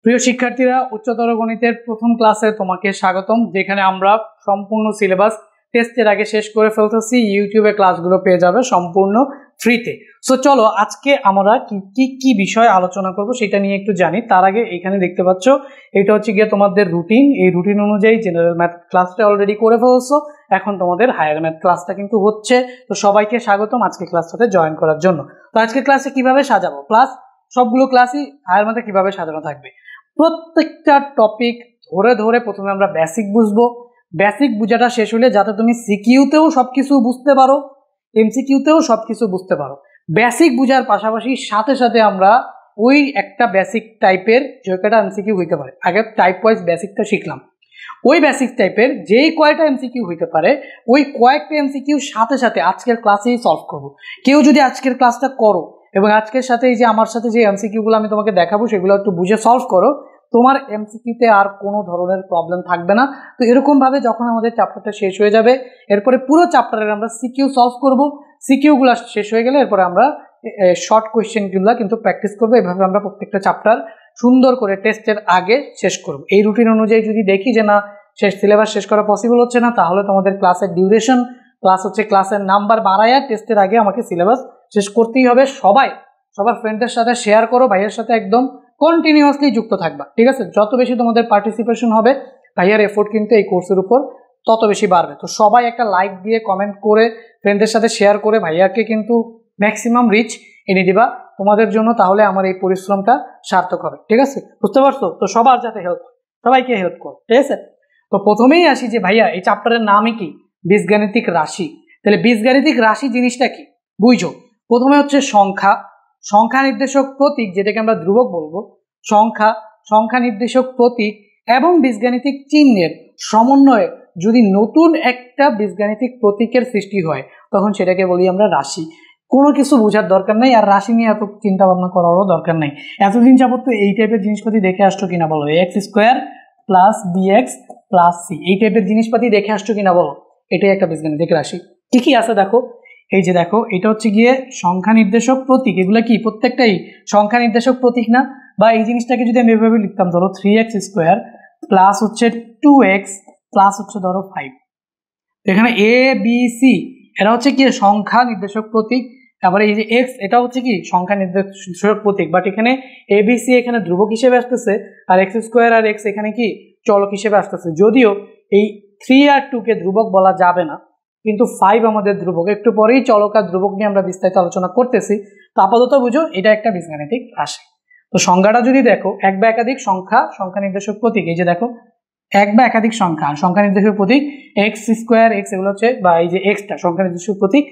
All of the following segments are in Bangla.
প্রিয় শিক্ষার্থীরা, উচ্চতর গণিতের প্রথম ক্লাসে তোমাকে স্বাগতম, যেখানে আমরা সম্পূর্ণ সিলেবাস টেস্টের আগে শেষ করে ফেলতেছি। ইউটিউবে ক্লাসগুলো পেয়ে যাবে সম্পূর্ণ ফ্রিতে। সো চলো আজকে আমরা কি বিষয় আলোচনা করব সেটা নিয়ে একটু জানি। তার আগে এখানে দেখতে পাচ্ছ এটা হচ্ছে গিয়ে তোমাদের রুটিন। এই রুটিন অনুযায়ী জেনারেল ম্যাথ ক্লাসটা অলরেডি করে ফেলছো, এখন তোমাদের হায়ার ম্যাথ ক্লাসটা কিন্তু হচ্ছে। তো সবাইকে স্বাগতম আজকে ক্লাসটাতে জয়েন করার জন্য। তো আজকে ক্লাসে কিভাবে সাজাবো, প্লাস সবগুলো ক্লাসই হায়ার ম্যাথে কিভাবে সাজানো থাকবে, প্রত্যেকটা টপিক ধরে ধরে প্রথমে আমরা বেসিক বুঝবো। বেসিক বুঝাটা শেষ হলে যাতে তুমি সিকিউতেও সবকিছু বুঝতে পারো, এমসিকিউতেও সবকিছু বুঝতে পারো। বেসিক বুঝার পাশাপাশি সাথে সাথে আমরা ওই একটা বেসিক টাইপের যে কয়টা এমসিকিউ হইতে পারে, আগে টাইপ ওয়াইজ বেসিকটা শিখলাম, ওই বেসিক টাইপের যেই কয়টা এমসিকিউ হইতে পারে ওই কয়েকটা এমসিকিউ সাথে সাথে আজকের ক্লাসেই সলভ করব। কেউ যদি আজকের ক্লাসটা করো এবং আজকের সাথে এই যে আমার সাথে যে এমসিকিউগুলো আমি তোমাকে দেখাবো সেগুলো একটু বুঝে সলভ করো, তোমার এমসিকিউতে আর কোনো ধরনের প্রবলেম থাকবে না। তো এরকমভাবে যখন আমাদের চ্যাপ্টারটা শেষ হয়ে যাবে, এরপরে পুরো চ্যাপ্টারের আমরা সিকিউ সলভ করব। সিকিউগুলো শেষ হয়ে গেলে এরপরে আমরা শর্ট কোয়েশ্চেনগুলো কিন্তু প্র্যাকটিস করবো। এভাবে আমরা প্রত্যেকটা চ্যাপ্টার সুন্দর করে টেস্টের আগে শেষ করব। এই রুটিন অনুযায়ী যদি দেখি যে না সিলেবাস শেষ করা পসিবল হচ্ছে না, তাহলে তোমাদের ক্লাসের ডিউরেশন প্লাস হচ্ছে ক্লাসের নাম্বার বাড়ায়া টেস্টের আগে আমাকে সিলেবাস শেষ করতেই হবে। সবার ফ্রেন্ডদের সাথে শেয়ার করো, ভাইয়ের সাথে একদম কন্টিনিউয়াসলি যুক্ত থাকবা, ঠিক আছে? যত বেশি তোমাদের পার্টিসিপেশন হবে, ভাইয়ার এফোর্ট কিন্তু এই কোর্সের উপর তত বেশি বাড়বে। তো সবাই একটা লাইক দিয়ে কমেন্ট করে ফ্রেন্ডদের সাথে শেয়ার করে ভাইয়াকে কিন্তু ম্যাক্সিমাম রিচ এনে দিবা তোমাদের জন্য, তাহলে আমার এই পরিশ্রমটা সার্থক হবে, ঠিক আছে? বুঝতে পারছো? তো সবার যাতে হেল্প, সবাইকে হেল্প করো, ঠিক আছে? তো প্রথমেই আসি যে ভাইয়া এই চ্যাপ্টারের নামই কি, বীজগাণিতিক রাশি। তাহলে বীজগাণিতিক রাশি জিনিসটা কি বুঝো। প্রথমে হচ্ছে সংখ্যা নির্দেশক প্রতীক, যেটাকে আমরা ধ্রুবক বলবো, সংখ্যা নির্দেশক প্রতীক এবং বীজগাণিতিক চিহ্নের সমন্বয়ে যদি নতুন একটা বীজগাণিতিক প্রতীকের সৃষ্টি হয় তখন সেটাকে বলি আমরা রাশি। কোনো কিছু বোঝার দরকার নেই, আর রাশি নিয়ে এত চিন্তা ভাবনা করারও দরকার নেই। এতদিন যাবত তো এই টাইপের জিনিসপাতি দেখে আসছো কিনা বলো, x square plus b x plus c, এই টাইপের জিনিসপাতি দেখে আসছো কিনা বলো? এটাই একটা বীজগাণিতিক রাশি। ঠিকই আছে, দেখো এই যে দেখো এটা হচ্ছে গিয়ে সংখ্যা নির্দেশক প্রতীক। এগুলো কি প্রত্যেকটাই সংখ্যা নির্দেশক প্রতীক না? বা এই জিনিসটাকে যদি আমি এভাবে লিখতাম, ধরো 3x স্কোয়ার প্লাস হচ্ছে 2x প্লাস হচ্ছে ধরো 5, এখানে এ বি সি এটা হচ্ছে কি সংখ্যা নির্দেশক প্রতীক। তারপরে এই যে এক্স এটা হচ্ছে কি সংখ্যা নির্দেশক প্রতীক, বাট এখানে এ বি সি এখানে ধ্রুবক হিসেবে আসতেছে, আর এক্স স্কোয়ার আর এক্স এখানে কি চলক হিসেবে আসতেছে। যদিও এই 3 আর 2 কে ধ্রুবক বলা যাবে না, কিন্তু 5 আমাদের ধ্রুবক। একটু পরেই চলক আর ধ্রুবক নিয়ে আমরা বিস্তারিত আলোচনা করতেছি। তো আপাতত বুঝো এটা একটা বীজগাণিতিক রাশি। তো সংজ্ঞাটা যদি দেখো, এক বা একাধিক সংখ্যা নির্দেশক প্রতীক, এই যে দেখো এক বা একাধিক সংখ্যা আর সংখ্যা নির্দেশক প্রতীক এক্স স্কোয়ার এক্স, এগুলো হচ্ছে বা এই যে এক্সটা সংখ্যা নির্দেশক প্রতীক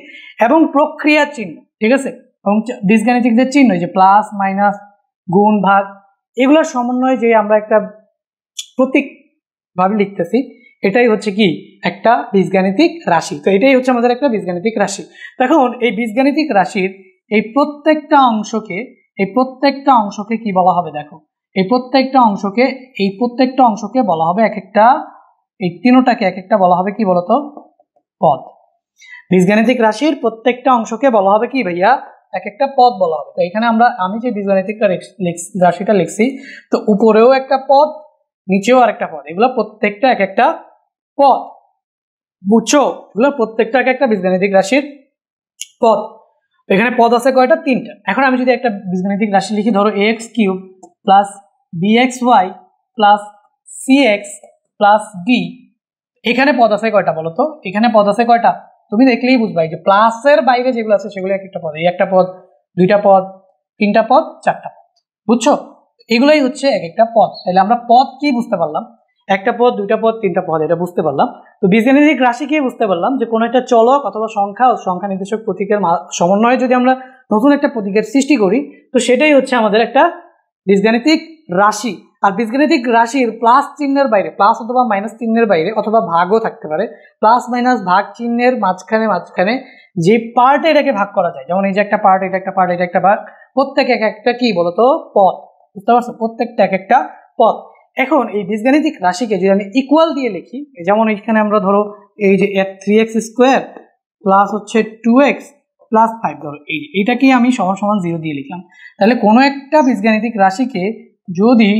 এবং প্রক্রিয়া চিহ্ন, ঠিক আছে? এবং বীজগাণিতিক যে চিহ্ন, এই যে প্লাস মাইনাস গুণ ভাগ, এগুলোর সমন্বয়ে যে আমরা একটা প্রতীক ভাবে লিখতেছি, এটাই হচ্ছে কি একটা বীজগাণিতিক রাশি। তো এটাই হচ্ছে আমাদের একটা বীজগাণিতিক রাশি। এখন এই বীজগাণিতিক রাশির এই প্রত্যেকটা অংশকে কি বলা হবে? দেখো এই প্রত্যেকটা অংশকে বলা হবে এক একটা, এই তিনটাকে এক একটা বলা হবে কি বলতো? পদ। বীজগাণিতিক রাশির প্রত্যেকটা অংশকে বলা হবে কি ভাইয়া? এক একটা পদ বলা হবে। তো এখানে আমি যে বীজগাণিতিক রাশিটা লিখছি, তো উপরেও একটা পদ, নিচেও আর একটা পদ, এগুলো প্রত্যেকটা এক একটা পদ, বুঝছো? এগুলো প্রত্যেকটা এক একটা বীজগাণিতিক রাশির পদ। এখানে পদ আছে কয়টা? 3টা। এখন আমি যদি একটা বীজগাণিতিক রাশি লিখি, ধরো ax cube plus bxy plus cx plus d, এখানে পদ আছে কয়টা বলো তো? এখানে পদ আছে কয়টা? তুমি দেখলেই বুঝবা, এই যে প্লাসের বাইরে যেগুলো আছে সেগুলো এক একটা পদ, এই একটা পদ, দুইটা পদ, তিনটা পদ, চারটা পদ, বুঝছো? এগুলোই হচ্ছে এক একটা পদ। তাহলে আমরা পদ কি বুঝতে পারলাম? একটা পদ, দুইটা পদ, তিনটা পদ, এটা বুঝতে পারলাম। তো বীজগাণিতিক রাশি কি বুঝতে পারলাম? যে কোনো একটা চলক অথবা সংখ্যা ও সংখ্যা নির্দেশক প্রতীকের সমন্বয়ে যদি আমরা নতুন একটা প্রতীকের সৃষ্টি করি, তো সেটাই হচ্ছে আমাদের একটা বীজগাণিতিক রাশি। আর বীজগাণিতিক রাশির প্লাস চিহ্নের বাইরে, প্লাস অথবা মাইনাস চিহ্নের বাইরে, অথবা ভাগও থাকতে পারে, প্লাস মাইনাস ভাগ চিহ্নের মাঝখানে যে পার্টে এটাকে ভাগ করা যায়, যেমন এই যে একটা পার্ট, এটা একটা পার্ট, এটা একটা ভাগ, প্রত্যেক এক একটা কি বলতো? পদ। বুঝতে পারছো? প্রত্যেকটা এক একটা পদ। এখন এই বীজগাণিতিক রাশিকে যদি আমি ইকুয়াল দিয়ে লিখি, যেমন এখানে আমরা ধরো এই যে 3x স্কোয়ার প্লাস হচ্ছে 2x প্লাস 5, ধরো এইটাকে আমি সমান সমান 0 দিয়ে লিখলাম। তাহলে কোনো একটা বীজগাণিতিক রাশিকে যদি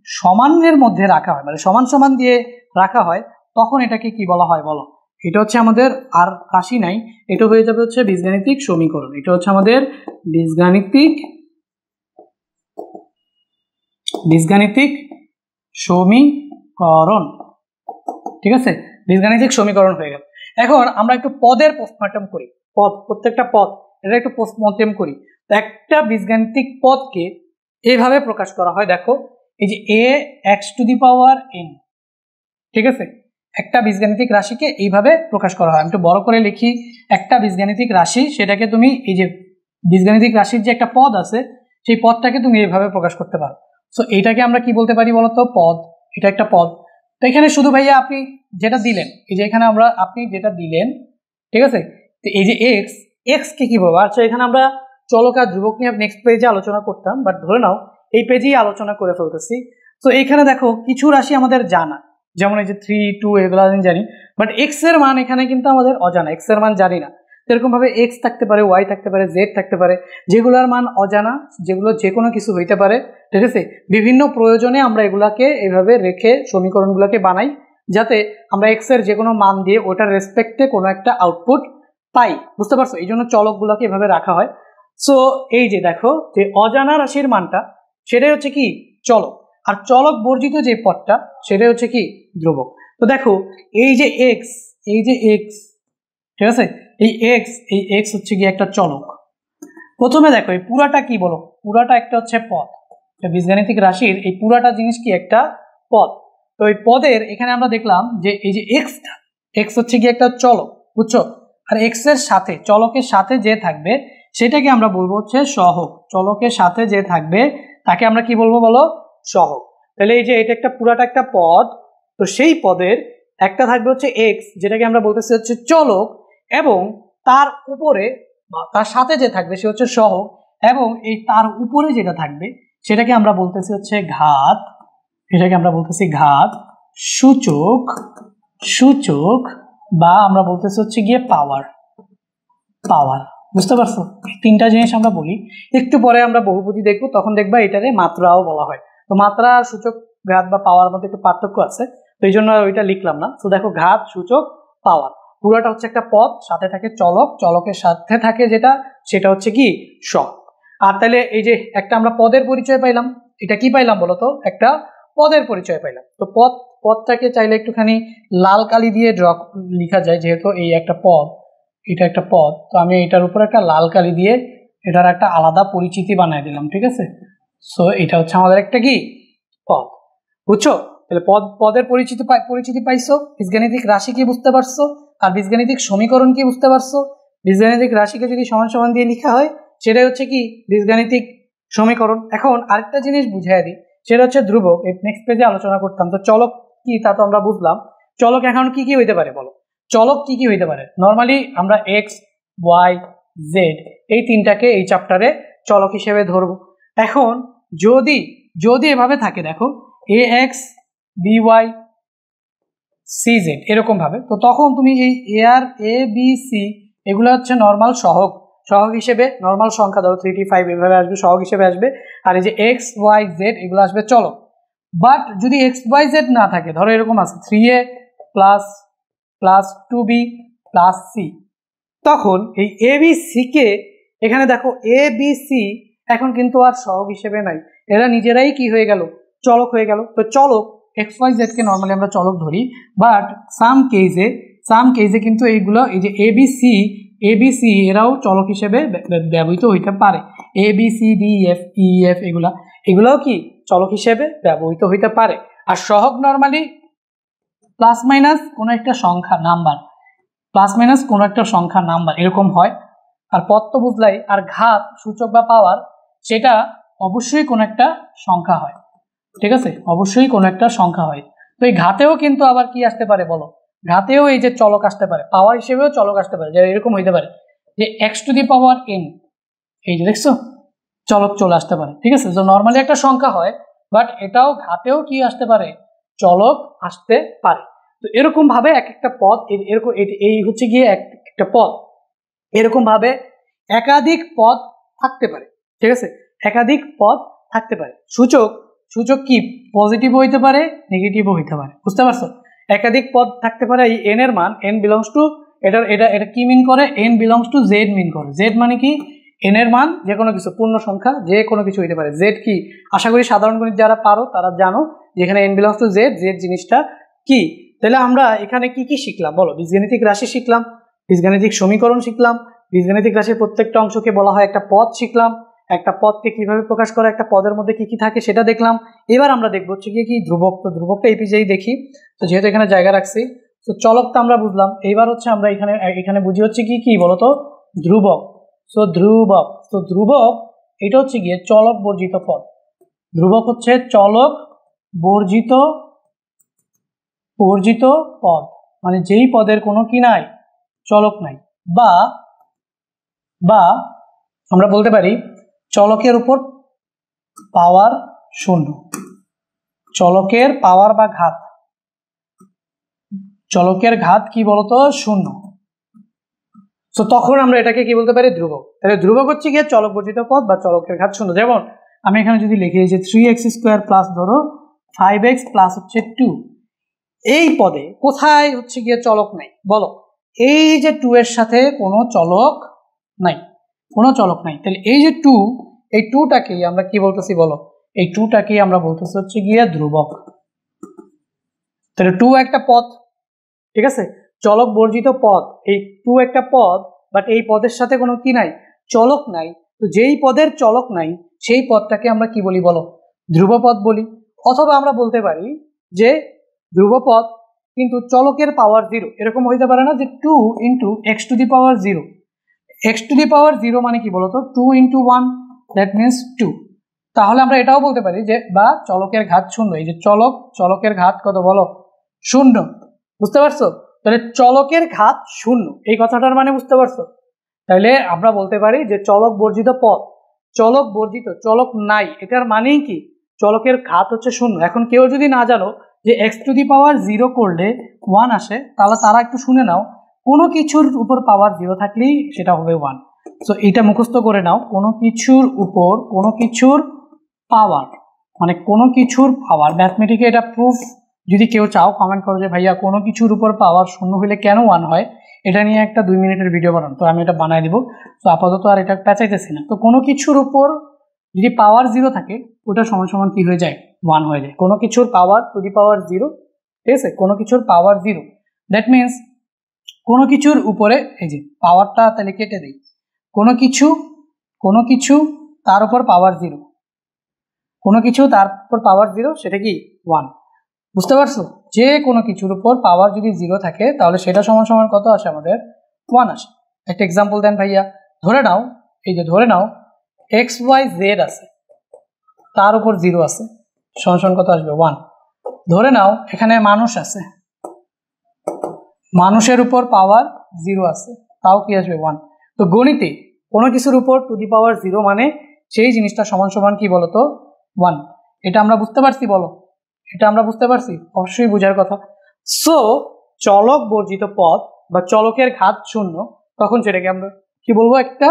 সমানের মধ্যে রাখা হয়, মানে সমান সমান দিয়ে রাখা হয়, তখন এটাকে কি বলা হয় বলো? এটা হচ্ছে আমাদের আর রাশি নাই, এটা হয়ে যাবে হচ্ছে বীজগাণিতিক সমীকরণ। এটা হচ্ছে আমাদের বীজগাণিতিক সমীকরণ। ঠিক আছে, বীজগাণিতিক সমীকরণ হয়ে গেল। এখন আমরা একটু পদের পোস্টমর্টেম করি, পদ, প্রত্যেকটা পদ এটা একটু পোস্টমর্টেম করি। তো একটা বীজগাণিতিক পদকে এইভাবে প্রকাশ করা হয়, দেখো এই যে ax⁴n, ঠিক আছে, একটা বীজগাণিতিক রাশিকে এইভাবে প্রকাশ করা হয়। আমি একটু বড় করে লিখি, একটা বীজগাণিতিক রাশি, সেটাকে তুমি এই যে বীজগাণিতিক রাশির যে একটা পদ আছে সেই পদটাকে তুমি এইভাবে প্রকাশ করতে পারো। সো এইটাকে আমরা কি বলতে পারি বলতো? পদ। এটা একটা পদ। তো এখানে শুধু ভাইয়া আপনি যেটা দিলেন, এই যে এখানে আমরা আপনি যেটা দিলেন, ঠিক আছে, তো এই যে এক্স কে কি বলবো? আচ্ছা, এখানে আমরা চলক আর ধ্রুবক নিয়ে নেক্সট পেজে আলোচনা করতাম, বাট ধরে নাও এই পেজেই আলোচনা করে ফেলতেছি। তো এইখানে দেখো কিছু রাশি আমাদের জানা, যেমন এই যে 3, 2 এগুলো আমি জানি, বাট এক্স এর মান এখানে কিন্তু আমাদের অজানা, এক্স এর মান জানি না। এরকম ভাবে এক্স থাকতে পারে, ওয়াই থাকতে পারে, জেড থাকতে পারে, যেগুলোর মান অজানা, যেগুলো যে কোনো কিছু হইতে পারে। ঠিক আছে, বিভিন্ন প্রয়োজনে আমরা এগুলাকে এভাবে রেখে সমীকরণগুলোকে বানাই, যাতে আমরা এক্স এর যে কোনো মান দিয়ে ওটার রেসপেক্টে কোনো একটা আউটপুট পাই। বুঝতে পারছো? এই জন্য চলকগুলোকে এভাবে রাখা হয়। সো এই যে দেখো, যে অজানা রাশির মানটা সেটাই হচ্ছে কি চলক, আর চলক বর্জিত যে পদটা সেটাই হচ্ছে কি ধ্রুবক। তো দেখো এই যে এক্স, ঠিক আছে, এই এক্স হচ্ছে কি একটা চলক। প্রথমে দেখো এই পুরাটা কি বলো? পুরাটা একটা হচ্ছে পদ। বীজগাণিতিক রাশির এই পুরাটা জিনিস কি একটা পদ। তো এই পদের এখানে আমরা দেখলাম যে এই যে এক্স হচ্ছে কি একটা চলক, বুঝছো? আর এক্স এর সাথে, চলকের সাথে যে থাকবে সেটাকে আমরা বলবো হচ্ছে সহগ। চলকের সাথে যে থাকবে তাকে আমরা কি বলবো বলো? সহগ। তাহলে এই যে এটা একটা পুরাটা একটা পদ, তো সেই পদের একটা থাকবে হচ্ছে এক্স, যেটাকে আমরা বলতেছি হচ্ছে চলক, এবং তার উপরে তার সাথে যে থাকবে সে হচ্ছে সহগ, এবং এই তার উপরে যেটা থাকবে সেটাকে আমরা বলতেছি হচ্ছে ঘাত। এটাকে আমরা বলতেছি ঘাত, সূচক, বা আমরা বলতেছি হচ্ছে গিয়ে পাওয়ার। বুঝতে পারছো? তিনটা জিনিস আমরা বলি। একটু পরে আমরা বহুপদী দেখবো, তখন দেখবা এটারে মাত্রাও বলা হয়। তো মাত্রা আর সূচক, ঘাত বা পাওয়ার মধ্যে একটু পার্থক্য আছে, তো এই জন্য ওইটা লিখলাম না। তো দেখো ঘাত, সূচক, পাওয়ার, পুরোটা হচ্ছে একটা পদ, সাথে থাকে চলক, চলকের সাথে থাকে যেটা সেটা হচ্ছে কি সহগ। আর তাহলে এই যে একটা আমরা পদের পরিচয় পাইলাম, এটা কি পাইলাম বলতো? একটা পদের পরিচয় পাইলাম। তো পদটাকে চাইলে একটুখানি লাল কালি দিয়ে লিখা যায়, যেহেতু এই একটা পদ, এটা একটা পদ, তো আমি এটার উপর একটা লাল কালি দিয়ে এটার একটা আলাদা পরিচিতি বানিয়ে দিলাম। ঠিক আছে, সো এটা হচ্ছে আমাদের একটা কি পদ। বুঝছো? তাহলে পদের পরিচিতি পাইছো, বীজগাণিতিক রাশি কি বুঝতে পারছো, আর বীজগাণিতিক সমীকরণ কি বুঝতে পারছো। বীজগাণিতিক রাশিকে যদি সমান সমান দিয়ে লেখা হয় সেটাই হচ্ছে কি বীজগাণিতিক সমীকরণ। এখন আরেকটা জিনিস বুঝাই দিই, সেটা হচ্ছে ধ্রুবক। নেক্সট পেজে আলোচনা করতাম। তো চলক কি তা তো আমরা বুঝলাম। চলক এখন কি কি হইতে পারে বলো? চলক কি কি হইতে পারে? নর্মালি আমরা এক্স, ওয়াই, জেড এই তিনটাকে এই চ্যাপ্টারে চলক হিসেবে ধরবো। এখন যদি এভাবে থাকে, দেখো a x, b y, c z এরকম ভাবে, তো তখন তুমি এই এ আর এ বি সি এগুলো হচ্ছে নর্মাল সহগ হিসেবে, নর্মাল সংখ্যা ধরো 3, 5 এভাবে আসবে, সহগ হিসেবে আসবে। আর এই যে এক্স, ওয়াই, জেড এগুলো আসবে চলক। বাট যদি এক্স, ওয়াই, জেড না থাকে, ধরো এরকম আছে 3a plus 2b plus C, তখন এই এ বি সি কে, এখানে দেখো এ বি সি এখন কিন্তু আর সহগ হিসেবে নাই, এরা নিজেরাই কি হয়ে গেল? চলক হয়ে গেল। তো চলক এক্স ওয়াই জেড কে নর্মালি আমরা চলক ধরি, বাট সাম কেজে কিন্তু এইগুলো, এই যে এ বি সি এরাও চলক হিসেবে ব্যবহৃত হইতে পারে। A b c d f e f এগুলাও কি চলক হিসেবে ব্যবহৃত হইতে পারে। আর সহগ নর্মালি প্লাস মাইনাস কোনো একটা সংখ্যা নাম্বার এরকম হয়। আর পদ তো বুঝলাই। আর ঘাত, সূচক বা পাওয়ার, সেটা অবশ্যই কোনো একটা সংখ্যা হয়। ঠিক আছে, অবশ্যই কোনো একটা সংখ্যা হয়। তো এই ঘাতেও কিন্তু আবার কি আসতে পারে বলো? ঘাতেও এই যে চলক আসতে পারে, পাওয়ার হিসেবেও চলক আসতে পারে, যেটা এরকম হইতে পারে যে x⁴n, এই যে দেখছো চলক চলে আসতে পারে। ঠিক আছে, তো নর্মালি একটা সংখ্যা হয়, বাট এটাও ঘাতেও কি আসতে পারে? চলক আসতে পারে। তো এরকম ভাবে এক একটা পদ, এরকম এই হচ্ছে গিয়ে একটা পদ, এরকম ভাবে একাধিক পদ থাকতে পারে। ঠিক আছে, একাধিক পদ থাকতে পারে। সূচক কি পজিটিভও হইতে পারে নেগেটিভও হইতে পারে, বুঝতে পারছো? একাধিক পদ থাকতে পারে। এই এন এর মান এন বিলংস টু এটা কি মিন করে, এন বিলংস টু জেড মিন করে। জেড মানে কি এন এর মান যে কোনো কিছু পূর্ণ সংখ্যা যে কোনো কিছু হইতে পারে। জেড কি আশা করি সাধারণ গণিত যারা পারো তারা জানো যেখানে N belongs to Z, Z জিনিসটা কি। তাহলে আমরা এখানে কি কি শিখলাম বলো? বীজগাণিতিক রাশি শিখলাম, বীজগাণিতিক সমীকরণ শিখলাম, বীজগাণিতিক রাশির প্রত্যেকটা অংশকে বলা হয় একটা পদ শিখলাম, একটা পদকে কিভাবে প্রকাশ করা, একটা পদের মধ্যে কি কি থাকে সেটা দেখলাম। এবার আমরা দেখবো হচ্ছে গিয়ে কি ধ্রুবক। তো ধ্রুবকটা এই পেজেই দেখি, তো যেহেতু এখানে জায়গা রাখছি। তো চলকটা আমরা বুঝলাম, এইবার হচ্ছে আমরা এখানে বুঝি হচ্ছে কি কি বলতো ধ্রুবক। সো ধ্রুবক, তো ধ্রুবক এটা হচ্ছে গিয়ে চলক বর্জিত পদ। ধ্রুবক হচ্ছে চলক বর্জিত পদ, মানে যেই পদের কোনো কি নাই, চলক নাই, বা আমরা বলতে পারি চলকের উপর পাওয়ার শূন্য। চলকের পাওয়ার বা ঘাত, চলকের ঘাত কি বলতো শূন্য। তো তখন আমরা এটাকে কি বলতে পারি ধ্রুবক। তাহলে ধ্রুবক হচ্ছে গিয়ে চলক বর্জিত পদ বা চলকের ঘাত শূন্য। যেমন আমি এখানে যদি লিখি যে 3x স্কোয়ার প্লাস ধরো 5x প্লাস হচ্ছে 2, এই পদে কোথায় হচ্ছে গিয়ে চলক নাই বলো? এই যে 2 এর সাথে কোনো চলক নাই, কোনো চলক নাই। তাহলে এই যে 2, এই 2টাকেই আমরা কি বলতেছি বলো? এই 2টাকেই আমরা বলতেছি হচ্ছে গিয়ে ধ্রুবক। তাহলে 2 একটা পদ, ঠিক আছে, চলক বর্জিত পদ। এই 2 একটা পদ, বাট এই পদের সাথে কোনো কি নাই, চলক নাই। তো যেই পদের চলক নাই সেই পদটাকে আমরা কি বলি বলো? ধ্রুবপদ বলি। অথবা আমরা বলতে পারি যে ধ্রুবপদ কিন্তু চলকের পাওয়ার 0, এরকম হইতে পারে না যে 2 into x to the power 0। X to the power 0 মানে কি বলতো 2 ইন্টু 1, দ্যাট মিনস 2। তাহলে আমরা এটাও বলতে পারি যে বা চলকের ঘাত শূন্য। এই যে চলকের ঘাত কত বলো? শূন্য, বুঝতে পারছো? তাহলে চলকের ঘাত শূন্য এই কথাটার মানে বুঝতে পারছো? তাহলে আমরা বলতে পারি যে চলক বর্জিত পদ, চলক বর্জিত, চলক নাই, এটার মানেই কি চলকের ঘাত হচ্ছে শূন্য। এখন কেউ যদি না জানো যে এক্স টু দি পাওয়ার 0 করলে 1 আসে, তাহলে তারা একটু শুনে নাও, কোনো কিছুর উপর পাওয়ার 0 থাকলেই সেটা হবে 1। সো এটা মুখস্থ করে নাও, কোনো কিছুর উপর কোনো কিছুর পাওয়ার, মানে কোনো কিছুর পাওয়ার। ম্যাথমেটিকে এটা প্রুফ যদি কেউ চাও কমেন্ট করো যে ভাইয়া কোনো কিছুর উপর পাওয়ার শূন্য হলে কেন 1 হয়, এটা নিয়ে একটা 2 মিনিটের ভিডিও বানান, তো আমি এটা বানাই দিব। তো আপাতত আর এটা পেঁচাইতেছি না। তো কোনো কিছুর উপর যদি পাওয়ার 0 থাকে ওটা সমান সমান কি হয়ে যায়? 1 হয়ে যায়। কোনো কিছুর পাওয়ার টু দি পাওয়ার 0, ঠিক আছে, কোনো কিছুর পাওয়ার 0, দ্যাট মিনস কোনো কিছুর উপরে, এই যে পাওয়ারটা তাহলে কেটে দেই, কোনো কিছু তার উপর পাওয়ার 0, কোনো কিছু তার উপর পাওয়ার 0 সেটা কি 1, বুঝতে পারছো? যে কোনো কিছুর উপর পাওয়ার যদি 0 থাকে তাহলে সেটা সমান সমান কত আসে আমাদের? 1 আসে। একটা এক্সাম্পল দেন ভাইয়া। ধরে নাও, এই যে ধরে নাও XYZ আছে, তার উপর 0 আছে, সমান সমান কত আসবে? 1। ধরে নাও এখানে মানুষ আছে, মানুষের উপর পাওয়ার 0 আছে, তাও কি আসবে? 1। তো গণিতে কোনো কিছুর উপর টু দি পাওয়ার 0 মানে সেই জিনিসটা সমান সমান কি বলতো? 1। এটা আমরা বুঝতে পারছি বলো? এটা আমরা বুঝতে পারছি? অবশ্যই বোঝার কথা। সো চলক বর্জিত পদ বা চলকের ঘাত শূন্য, তখন সেটাকে আমরা কি বলবো? একটা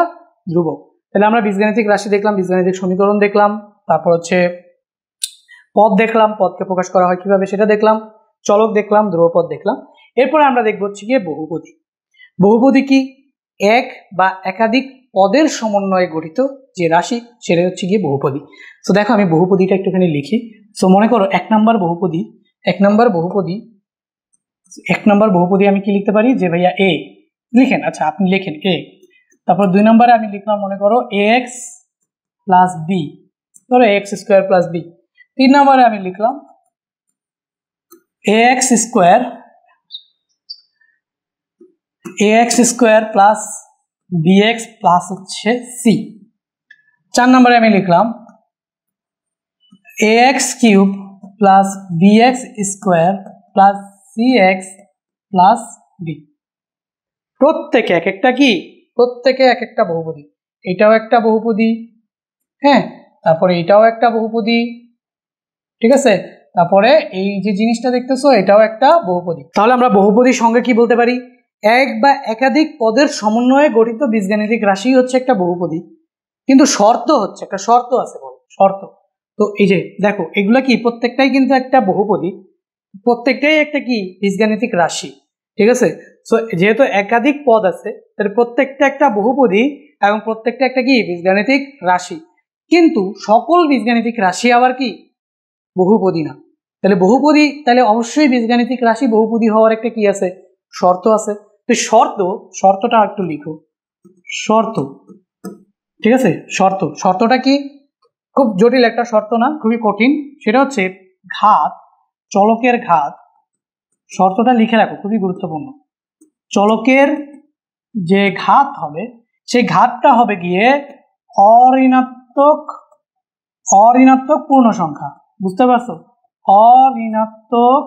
ধ্রুবক। তাহলে আমরা বীজগাণিতিক রাশি দেখলাম, বীজগাণিতিক সমীকরণ দেখলাম, তারপর হচ্ছে পদ দেখলাম, পদকে প্রকাশ করা হয় কিভাবে সেটা দেখলাম, চলক দেখলাম, ধ্রুবপদ দেখলাম। এরপরে আমরা দেখবো হচ্ছে গিয়ে বহুপদী। বহুপদী কি? এক বা একাধিক পদের সমন্বয়ে গঠিত যে রাশি সেটা হচ্ছে গিয়ে বহুপদী। তো দেখো আমি বহুপদীটা একটুখানি লিখি। সো মনে করো এক নাম্বার বহুপদী আমি কি লিখতে পারি যে ভাইয়া এ লিখেন, আচ্ছা আপনি লেখেন এ। তারপর 2 নম্বরে আমি লিখলাম মনে করো ax প্লাস বি, ধরো এক্স স্কোয়ার প্লাস বি। 3 নম্বরে আমি লিখলাম ax square plus bx plus হচ্ছে সি। 4 নম্বরে আমি লিখলাম ax cube plus bx square plus cx plus b. প্রত্যেকে এক একটা কি? প্রত্যেকে এক একটা বহুপদী। এটাও একটা বহুপদী, হ্যাঁ, তারপরে এটাও একটা বহুপদী, ঠিক আছে, তারপরে এই যে জিনিসটা দেখতেছো এটাও একটা বহুপদী। তাহলে আমরা বহুপদীর সঙ্গে কি বলতে পারি? এক বা একাধিক পদের সমন্বয়ে গঠিত বীজগাণিতিক রাশি হচ্ছে একটা বহুপদী। কিন্তু শর্ত হচ্ছে, একটা শর্ত আছে, বল শর্ত। তো এই যে দেখো এগুলা কি প্রত্যেকটাই কিন্তু একটা বহুপদী, প্রত্যেকটাই একটা কি বীজগাণিতিক রাশি, ঠিক আছে। সো যেহেতু একাধিক পদ আছে তাহলে প্রত্যেকটা একটা বহুপদী এবং প্রত্যেকটা একটা কি বীজগাণিতিক রাশি, কিন্তু সকল বীজগাণিতিক রাশি আবার কি বহুপদী না। তাহলে বহুপদী তাহলে অবশ্যই বীজগাণিতিক রাশি বহুপদী হওয়ার একটা কি আছে, শর্ত আছে। তো শর্তটা একটু লিখো, শর্ত, ঠিক আছে। শর্তটা কি, খুব জটিল একটা শর্ত না, খুবই কঠিন। সেটা হচ্ছে ঘাত, চলকের ঘাত, শর্তটা লিখে রাখো, খুবই গুরুত্বপূর্ণ। চলকের যে ঘাত হবে সেই ঘাতটা হবে গিয়ে অঋণাত্মক পূর্ণ সংখ্যা, বুঝতে পারছো? অঋণাত্মক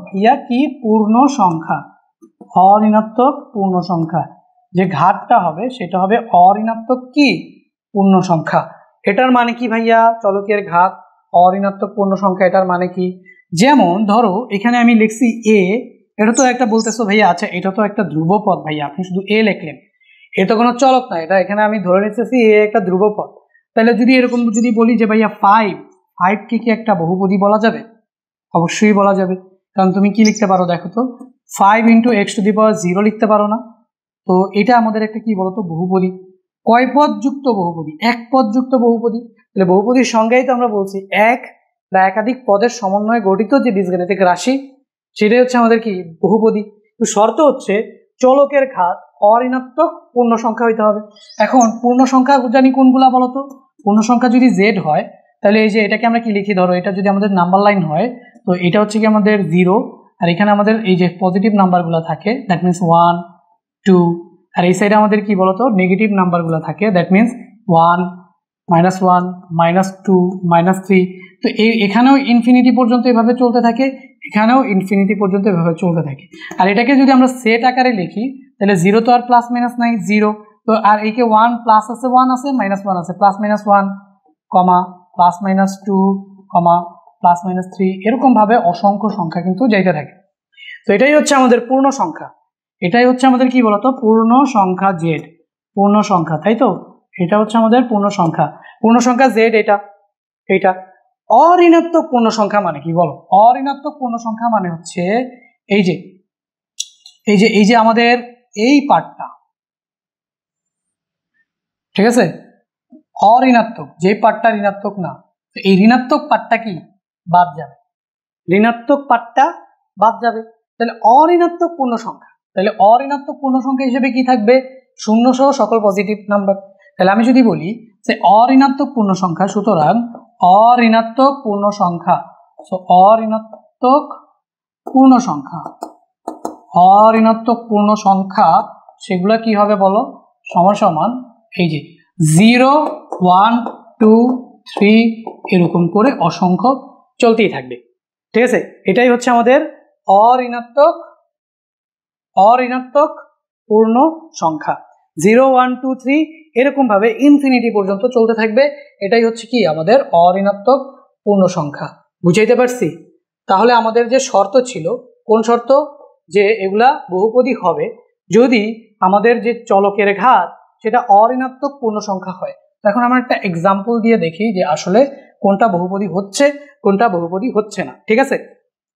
ভাইয়া কি পূর্ণ সংখ্যা, অঋণাত্মক পূর্ণ সংখ্যা যে ঘাতটা হবে সেটা হবে অঋণাত্মক কি পূর্ণ সংখ্যা। এটার মানে কি ভাইয়া, চলকের ঘাত অঋণাত্মক পূর্ণ সংখ্যা, এটার মানে কি? যেমন ধরো এখানে আমি লিখছি এ, এটা তো একটা বলতেছো ভাইয়া আচ্ছা এটা তো একটা ধ্রুবপদ ভাইয়া, আপনি শুধু এ লিখলেন, এটা কোনো চলক না, এটা এখানে আমি ধরে নিতেছি এ একটা ধ্রুবপদ। তাহলে যদি এরকম যদি বলি যে ভাইয়া 5 কে কি একটা বহুপদী বলা যাবে? অবশ্যই বলা যাবে, কারণ তুমি কি লিখতে পারো দেখো তো, 5 × x⁻0 লিখতে পারো না? তো এটা আমাদের একটা কি বলতো বহুপদী। কয় পদ যুক্ত বহুপদী? এক পদ যুক্ত বহুপদী। তাহলে বহুপদীর সংজ্ঞাই তো আমরা বলছি এক বা একাধিক পদের সমন্বয়ে গঠিত যে বীজগাণিতিক রাশি সেটাই হচ্ছে আমাদের কি বহুপদী। তো শর্ত হচ্ছে চলকের ঘাত অঋণাত্মক পূর্ণ সংখ্যা হইতে হবে। এখন পূর্ণ সংখ্যা জানি কোনগুলা বলতো? পূর্ণ সংখ্যা যদি জেড হয় তাহলে এই যে এটাকে আমরা কি লিখি, ধরো এটা যদি আমাদের নাম্বার লাইন হয় তো এটা হচ্ছে কি আমাদের 0, আর এখানে আমাদের এই যে পজিটিভ নাম্বারগুলো থাকে দ্যাট মিনস 1 2, আর এই সাইডে আমাদের কি বলতো নেগেটিভ নাম্বারগুলো থাকে দ্যাট মিনস 1 -1 -2 -3। তো এখানেও ইনফিনিটি পর্যন্ত এভাবে চলতে থাকে, এখানেও ইনফিনিটি পর্যন্ত এভাবে চলতে থাকে। আর এটাকে যদি আমরা সেট আকারে লিখি তাহলে 0 তো আর প্লাস মাইনাস নাই 0, তো আর একে 1 প্লাস আছে 1 আছে -1 আছে, +-1 কমা +-2 কমা +-3, এরকম ভাবে অসংখ্য সংখ্যা কিন্তু যাইতে থাকে। তো এটাই হচ্ছে আমাদের পূর্ণ সংখ্যা, এটাই হচ্ছে আমাদের কি বলতো পূর্ণ সংখ্যা জেড, পূর্ণ সংখ্যা, তাই তো? এটা হচ্ছে আমাদের পূর্ণ সংখ্যা, পূর্ণ সংখ্যা জেড এটা। অঋণাত্মক পূর্ণ সংখ্যা মানে কি বলো? অঋণাত্মক পূর্ণ সংখ্যা মানে হচ্ছে এই যে আমাদের এই পার্টটা, ঠিক আছে, অঋণাত্মক যে পার্টটা ঋণাত্মক না, এই ঋণাত্মক পার্টটা কি বাদ যাবে, ঋণাত্মক পার্টটা বাদ যাবে। তাহলে অঋণাত্মক পূর্ণ সংখ্যা, তাহলে অঋণাত্মক পূর্ণ সংখ্যা হিসেবে কি থাকবে? শূন্য সহ সকল পজিটিভ নাম্বার। তাহলে আমি যদি বলি যে অঋণাত্মক পূর্ণ সংখ্যা, সুতরাং অঋণাত্মক পূর্ণ সংখ্যা, অঋণাত্মক পূর্ণ সংখ্যা, অঋণাত্মক পূর্ণ সংখ্যা সেগুলো কি হবে বলো? সমান এই যে 0 1 2 3 এরকম করে অসংখ্য চলতেই থাকবে, ঠিক আছে। এটাই হচ্ছে আমাদের অঋণাত্মক পূর্ণ সংখ্যা, 0 1 2 3 এরকম ভাবে ইনফিনিটি পর্যন্ত চলতে থাকবে। এটাই হচ্ছে কি আমাদের অঋণাত্মক পূর্ণ সংখ্যা, বুঝাইতে পারছি? তাহলে আমাদের যে শর্ত ছিল, কোন শর্ত? যে এগুলা বহুপদী হবে যদি আমাদের যে চলকের ঘাত সেটা অঋণাত্মক পূর্ণ সংখ্যা হয়। এখন আমরা একটা এক্সাম্পল দিয়ে দেখি যে আসলে কোনটা বহুপদী হচ্ছে কোনটা বহুপদী হচ্ছে না, ঠিক আছে।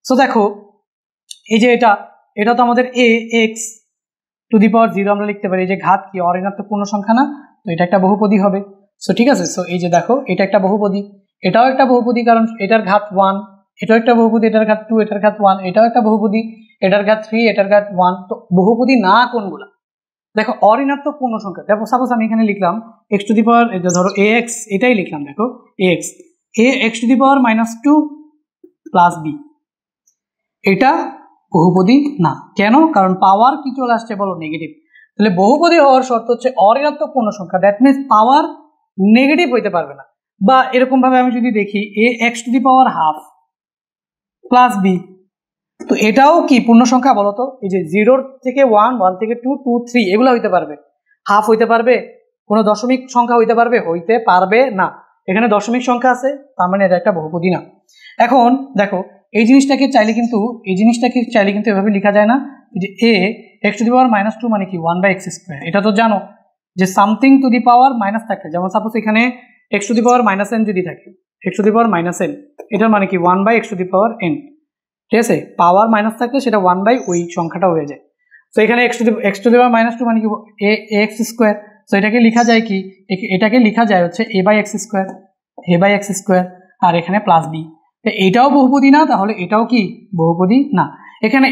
সো দেখো এই যে এটা তো আমাদের ax⁻0 আমরা লিখতে পারি, যে ঘাত কি অঋণাত্মক পূর্ণ সংখ্যা না, তো এটা একটা বহুপদী হবে। সো ঠিক আছে, সো এই যে দেখো এটা একটা বহুপদী, এটাও একটা বহুপদী, কারণ এটার ঘাত 1, এটাও একটা বহুপদী, এটার ঘাত 2, এটার ঘাত 1, এটাও একটা বহুপদী, এটার ঘাত 3, এটার ঘাত 1। তো বহুপদী না কোনগুলা? দেখো অঋণাত্মক পূর্ণ সংখ্যা, দেখো সাপোজ আমি এখানে লিখলাম ধরো ax, এটাই লিখলাম, দেখো ax⁻2 + b, এটা বহুপদী না। কেন? কারণ পাওয়ার কি চলে আসছে বলো? নেগেটিভ। তাহলে বহুপদী হওয়ার শর্ত হচ্ছে অঋণাত্মক পূর্ণ সংখ্যা, দ্যাট মিনস পাওয়ার নেগেটিভ হইতে পারবে না। বা এরকম ভাবে আমি যদি দেখি ax⁻½ + b, তো এটাও কি পূর্ণ সংখ্যা বলো তো? এই যে 0 থেকে 1, 1 থেকে 2, 2 3 এগুলো হইতে পারবে, হাফ হইতে পারবে, কোনো দশমিক সংখ্যা হইতে পারবে? হইতে পারবে না। এখানে দশমিক সংখ্যা আছে, তার মানে এটা একটা বহুপদী না। এখন দেখো এই জিনিসটাকে চাইলে কিন্তু এভাবে লেখা যায় না, যে ax⁻2 মানে কি 1/x²। এটা তো জানো যে something to the power minus থাকলে, যেমন সাপোজ এখানে x to the power minus n যদি থাকে, x to the power minus n, এটার মানে কি 1 by x to the power n, ঠিক আছে? পাওয়ার মাইনাস থাকলে সেটা 1 বাই ওই সংখ্যাটা হয়ে যায়। তো এখানে x to the power minus 2 মানে কি ax স্কোয়ার। তো এটাকে লেখা যায় কি, এটাকে লেখা যায় হচ্ছে a বাই এক্স স্কোয়ার, আর এখানে প্লাস b। এটাও বহুপদী না, তাহলে এটাও কি বহুপদী না। এখানে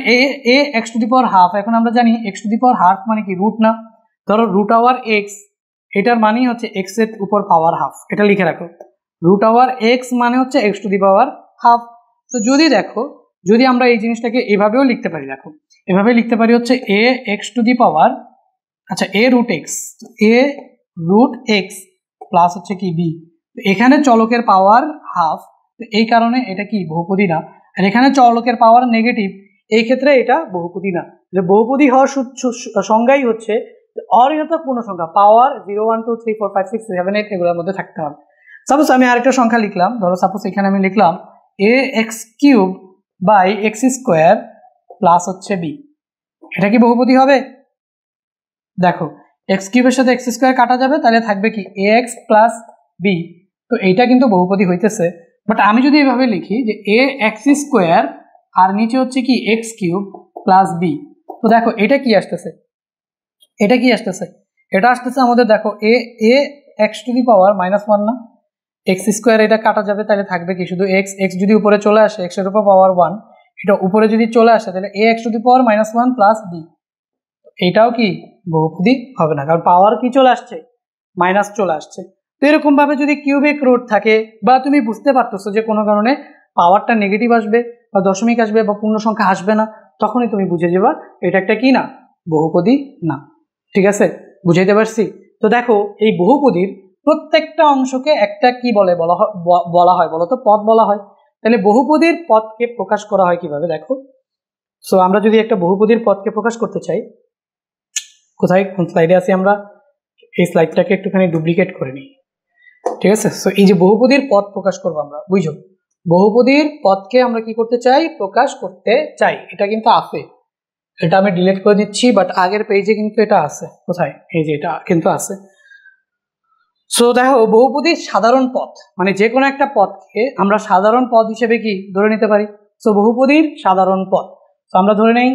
a x to the power half, এখন আমরা জানি x to the power half মানে কি রুট না, ধরো রুট আওয়ার x, এটার মানেই হচ্ছে x এর উপর পাওয়ার হাফ, এটা লিখে রাখো। রুট আওয়ার x মানে হচ্ছে x to the power half. তো যদি দেখো, যদি আমরা এই জিনিসটাকে এভাবেও লিখতে পারি, দেখো এভাবে লিখতে পারি হচ্ছে a x টু দি পাওয়ার, আচ্ছা a রুট x প্লাস হচ্ছে কি b। এখানে চলকের পাওয়ার হাফ, তো এই কারণে এটা কি বহুপদী না। আর এখানে চলকের পাওয়ার নেগেটিভ, এই ক্ষেত্রে এটা বহুপদী না। যে বহুপদী হওয়ার সংজ্ঞাই হচ্ছে অঋণাত্মক পূর্ণ সংখ্যা, পাওয়ার 0 1 2 3 4 5 6 7 8 এগুলোর মধ্যে থাকতে হবে। সাপোজ আমি আরেকটা সংখ্যা লিখলাম, ধরো সাপোজ এখানে আমি লিখলাম ax³ by x square plus হচ্ছে b, এটা কি বহুপদী হবে? দেখো x³ এর সাথে x স্কোয়ার কাটা যাবে, তাহলে থাকবে কি ax প্লাস b। তো এইটা কিন্তু বহুপদী হইতেছে। বাট আমি যদি এভাবে লিখি যে ax স্কোয়ার আর নিচে হচ্ছে কি x³ প্লাস b, তো দেখো এটা কি আসতেছে, এটা আসতেছে আমাদের, দেখো ax two the power minus 1 না, এক্স স্কোয়ার এটা কাটা যাবে, তাহলে থাকবে কি শুধু x যদি উপরে চলে আসে, x এর উপর পাওয়ার 1, এটা উপরে যদি চলে আসে তাহলে ax two the power minus 1 plus b, এটাও কি বহুপদী হবে না, কারণ পাওয়ার কি চলে আসছে, মাইনাস চলে আসছে। তো এরকম ভাবে যদি কিউবিক রুট থাকে, বা তুমি বুঝতে পারতেছো যে কোনো কারণে পাওয়ারটা নেগেটিভ আসবে বা দশমিক আসবে বা পূর্ণ সংখ্যা আসবে না, তখনই তুমি বুঝে যাবা এটা একটা কি না, বহুপদী না। ঠিক আছে, বুঝাইতে পারছি? তো দেখো এই বহুপদীর প্রত্যেকটা অংশকে একটা কি বলা হয় বলো তো, পদ বলা হয়। তাহলে বহুপদীর পদকে প্রকাশ করা হয় কিভাবে, দেখো। সো আমরা যদি একটা বহুপদীর পদকে প্রকাশ করতে চাই, কোথায় কোন স্লাইডে আছি আমরা, এই স্লাইডটাকে একটুখানি ডুপ্লিকেট করে নিই, ঠিক আছে? সো এই যে বহুপদীর পদ প্রকাশ করবো আমরা, বুঝো, বহুপদীর পদকে আমরা কি করতে চাই, প্রকাশ করতে চাই। এটা কিন্তু আছে, এটা আমি ডিলিট করে দিচ্ছি, বাট আগের পেজে কিন্তু এটা আছে, কোথায়, এই যে এটা কিন্তু আছে। সো দেখো বহুপদীর সাধারণ পদ, মানে যে কোনো একটা পদকে আমরা সাধারণ পদ হিসেবে কি ধরে নিতে পারি। সো বহুপদীর সাধারণ পদ, তো আমরা ধরে নেই